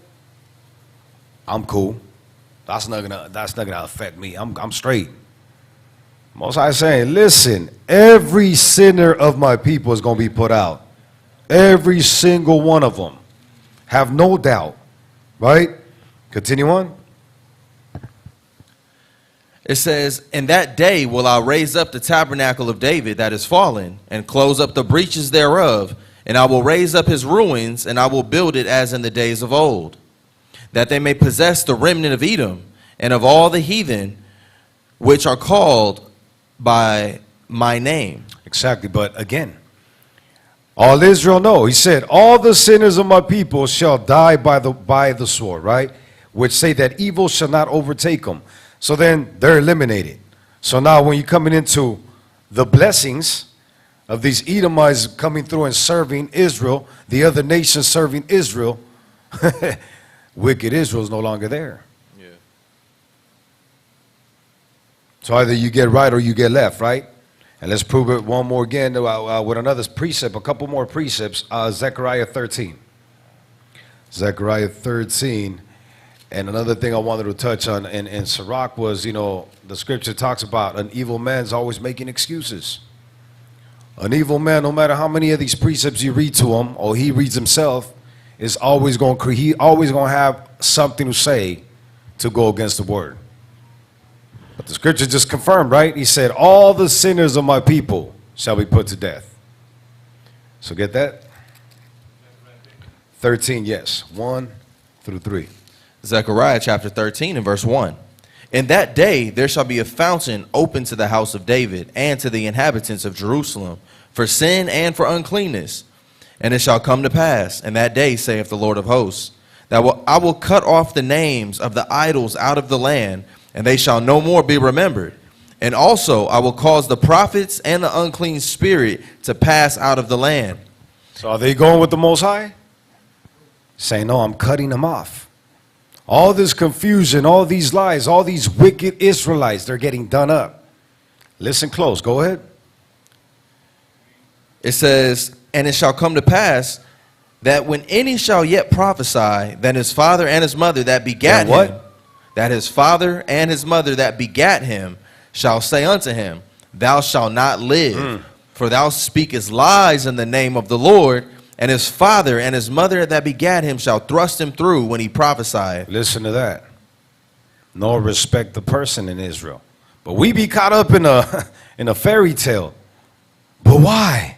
I'm cool. That's not gonna affect me. I'm straight. Most High saying, listen, every sinner of my people is going to be put out. Every single one of them. Have no doubt. Right? Continue on. It says, in that day will I raise up the tabernacle of David that is fallen, and close up the breaches thereof, and I will raise up his ruins, and I will build it as in the days of old, that they may possess the remnant of Edom, and of all the heathen which are called by my name. Exactly. But again, All Israel, no. He said, all the sinners of my people shall die by the sword, right? Which say that evil shall not overtake them. So then they're eliminated. So now when you're coming into the blessings of these Edomites coming through and serving Israel, the other nations serving Israel, wicked Israel is no longer there. Yeah. So either you get right or you get left, right? And let's prove it one more again with another precept, a couple more precepts. Zechariah 13. Zechariah 13. And another thing I wanted to touch on in Sirach was, you know, the scripture talks about an evil man's always making excuses. An evil man, no matter how many of these precepts you read to him or he reads himself, is always going to have something to say to go against the word. But the scripture just confirmed, right? He said, all the sinners of my people shall be put to death. So get that? 13, yes. 1 through 3. Zechariah chapter 13 and verse 1. In that day there shall be a fountain open to the house of David and to the inhabitants of Jerusalem for sin and for uncleanness. And it shall come to pass in that day, saith the Lord of hosts, that I will cut off the names of the idols out of the land, and they shall no more be remembered. And also I will cause the prophets and the unclean spirit to pass out of the land. So are they going with the Most High? Saying, no, I'm cutting them off. All this confusion, all these lies, all these wicked Israelites, they're getting done up. Listen close. Go ahead. It says, and it shall come to pass that when any shall yet prophesy, that his father and his mother that begat him, that his father and his mother that begat him shall say unto him, thou shalt not live, for thou speakest lies in the name of the Lord. And his father and his mother that begat him shall thrust him through when he prophesied. Listen to that. Nor respect the person in Israel. But we be caught up in a fairy tale. But why?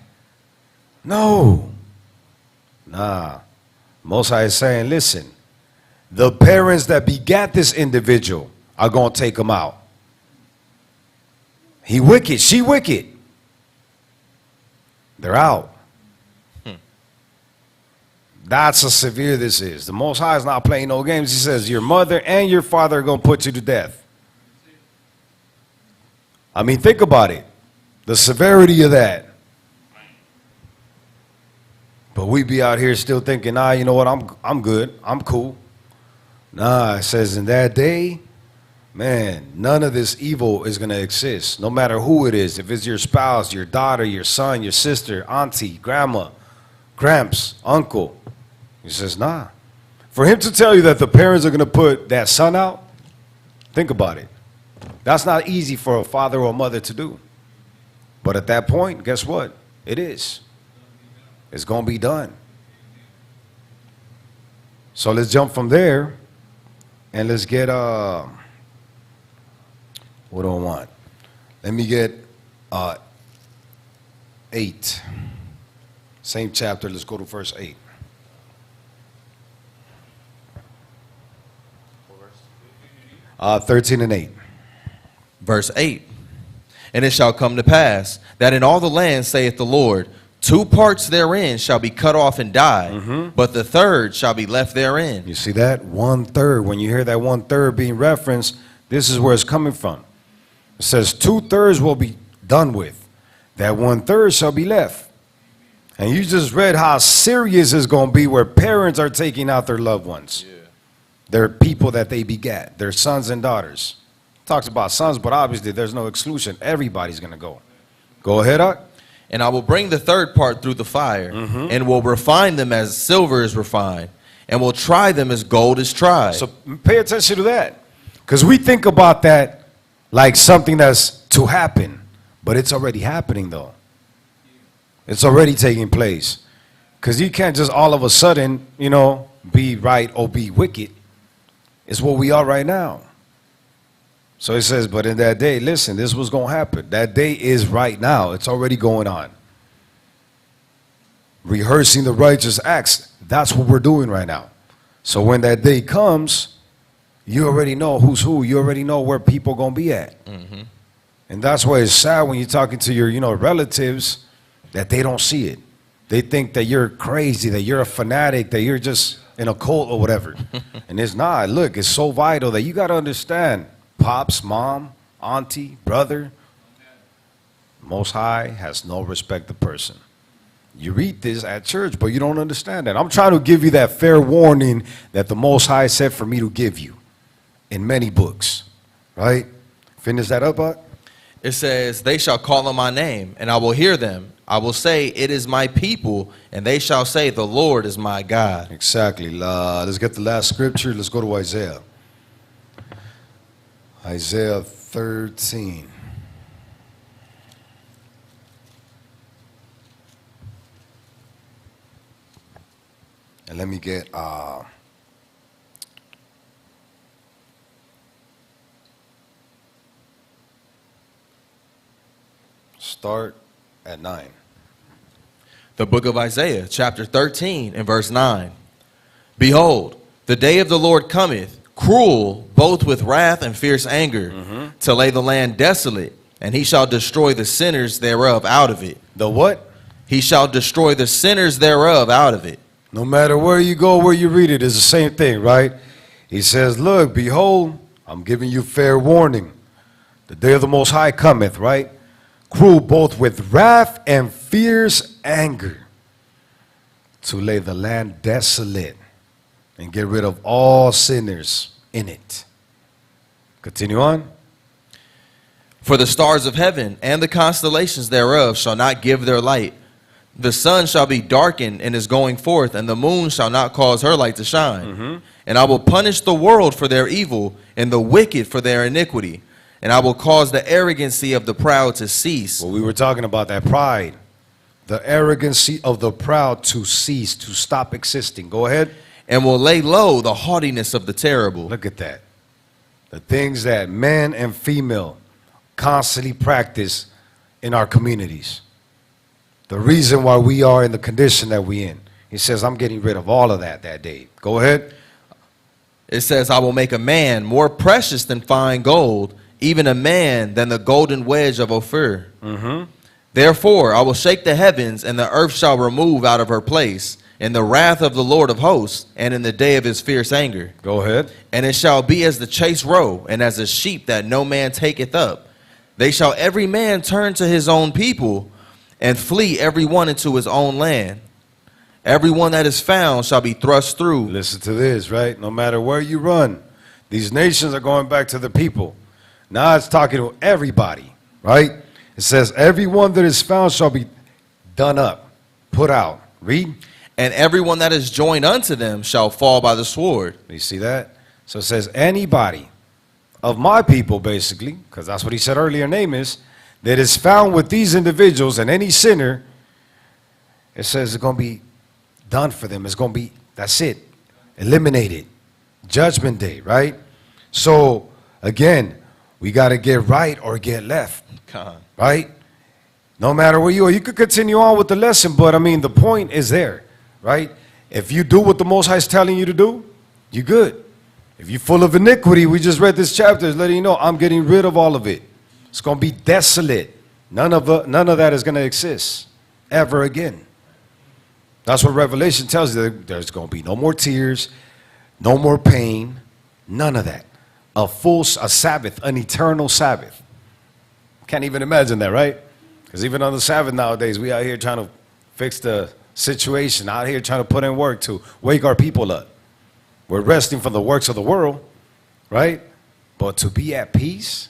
No. Nah. Most High is saying, listen, the parents that begat this individual are going to take him out. He wicked, she wicked. They're out. That's how severe this is. The Most High is not playing no games. He says your mother and your father are going to put you to death. I mean, think about it. The severity of that. But we be out here still thinking, nah, you know what, I'm good. I'm cool. Nah, it says in that day, man, none of this evil is going to exist. No matter who it is. If it's your spouse, your daughter, your son, your sister, auntie, grandma, gramps, uncle. He says, nah. For him to tell you that the parents are going to put that son out, think about it. That's not easy for a father or a mother to do. But at that point, guess what? It is. It's going to be done. So let's jump from there and let's get, what do I want? Let me get 8. Same chapter, let's go to verse 8. Uh, 13 and 8. Verse 8. And it shall come to pass that in all the land, saith the Lord, 2 parts therein shall be cut off and die, but the third shall be left therein. You see that? 1/3. When you hear that 1/3 being referenced, this is where it's coming from. It says 2/3 will be done with. That 1/3 shall be left. And you just read how serious it's going to be where parents are taking out their loved ones. Yeah. Their people that they begat, their sons and daughters. Talks about sons, but obviously there's no exclusion. Everybody's going to go. Go ahead, Huck. And I will bring the third part through the fire, and will refine them as silver is refined, and will try them as gold is tried. So pay attention to that. Because we think about that like something that's to happen. But it's already happening, though. It's already taking place. Because you can't just all of a sudden, you know, be right or be wicked. It's what we are right now. So it says, but in that day, listen, this was going to happen. That day is right now. It's already going on. Rehearsing the righteous acts. That's what we're doing right now. So when that day comes, you already know who's who. You already know where people are going to be at. And that's why it's sad when you're talking to your, relatives that they don't see it. they think that you're crazy, that you're a fanatic, that you're just in a cult or whatever. And it's not. Look, it's so vital that you got to understand, pops, mom, auntie, brother, Most High has no respect of person. You read this at church, but you don't understand that. I'm trying to give you that fair warning that the Most High said for me to give you in many books, right? Finish that up, Buck. It says, they shall call on my name, and I will hear them. I will say, it is my people, and they shall say, the Lord is my God. Exactly. Let's get the last scripture. Let's go to Isaiah. Isaiah 13. And let me get start at 9. The book of Isaiah, chapter 13, and verse 9. Behold, the day of the Lord cometh, cruel, both with wrath and fierce anger, to lay the land desolate, and he shall destroy the sinners thereof out of it. The what? He shall destroy the sinners thereof out of it. No matter where you go, where you read it, it's the same thing, right? He says, look, behold, I'm giving you fair warning. The day of the Most High cometh, right? Cruel both with wrath and fierce anger, to lay the land desolate and get rid of all sinners in it. Continue on. For the stars of heaven and the constellations thereof shall not give their light. The sun shall be darkened in his going forth, and the moon shall not cause her light to shine. And I will punish the world for their evil, and the wicked for their iniquity. And I will cause the arrogancy of the proud to cease. Well, we were talking about that pride. The arrogancy of the proud to cease, to stop existing. Go ahead. And will lay low the haughtiness of the terrible. Look at that. The things that men and female constantly practice in our communities. The reason why we are in the condition that we're in. He says, I'm getting rid of all of that day. Go ahead. It says, I will make a man more precious than fine gold, even a man than the golden wedge of Ophir. Therefore, I will shake the heavens, and the earth shall remove out of her place, in the wrath of the Lord of hosts, and in the day of his fierce anger. Go ahead. And it shall be as the chase roe, and as a sheep that no man taketh up. They shall every man turn to his own people, and flee every one into his own land. Every one that is found shall be thrust through. Listen to this, right? No matter where you run, these nations are going back to the people. Now it's talking to everybody, right? It says, everyone that is found shall be done up, put out. Read. And everyone that is joined unto them shall fall by the sword. You see that? So it says, anybody of my people, basically, because that's what he said earlier, name is, that is found with these individuals, and any sinner, it says it's going to be done for them. It's going to be, that's it, eliminated. Judgment day, right? So, again, we got to get right or get left, right? No matter where you are. You could continue on with the lesson, but, I mean, the point is there, right? If you do what the Most High is telling you to do, you're good. If you're full of iniquity, we just read this chapter, it's letting you know, I'm getting rid of all of it. It's going to be desolate. None of that is going to exist ever again. That's what Revelation tells you. There's going to be no more tears, no more pain, none of that. A Sabbath, an eternal Sabbath. Can't even imagine that, right? Because even on the Sabbath nowadays, we out here trying to fix the situation, out here trying to put in work to wake our people up. We're resting from the works of the world, right? But to be at peace,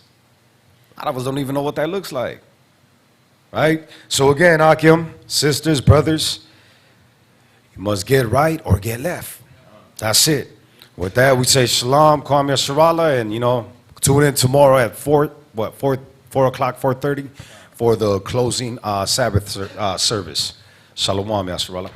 a lot of us don't even know what that looks like, right? So again, Akim, sisters, brothers, you must get right or get left. That's it. With that, we say shalom, kwam yasharala, and, tune in tomorrow at 4 o'clock, 4:30 for the closing Sabbath service. Shalom, yasharala.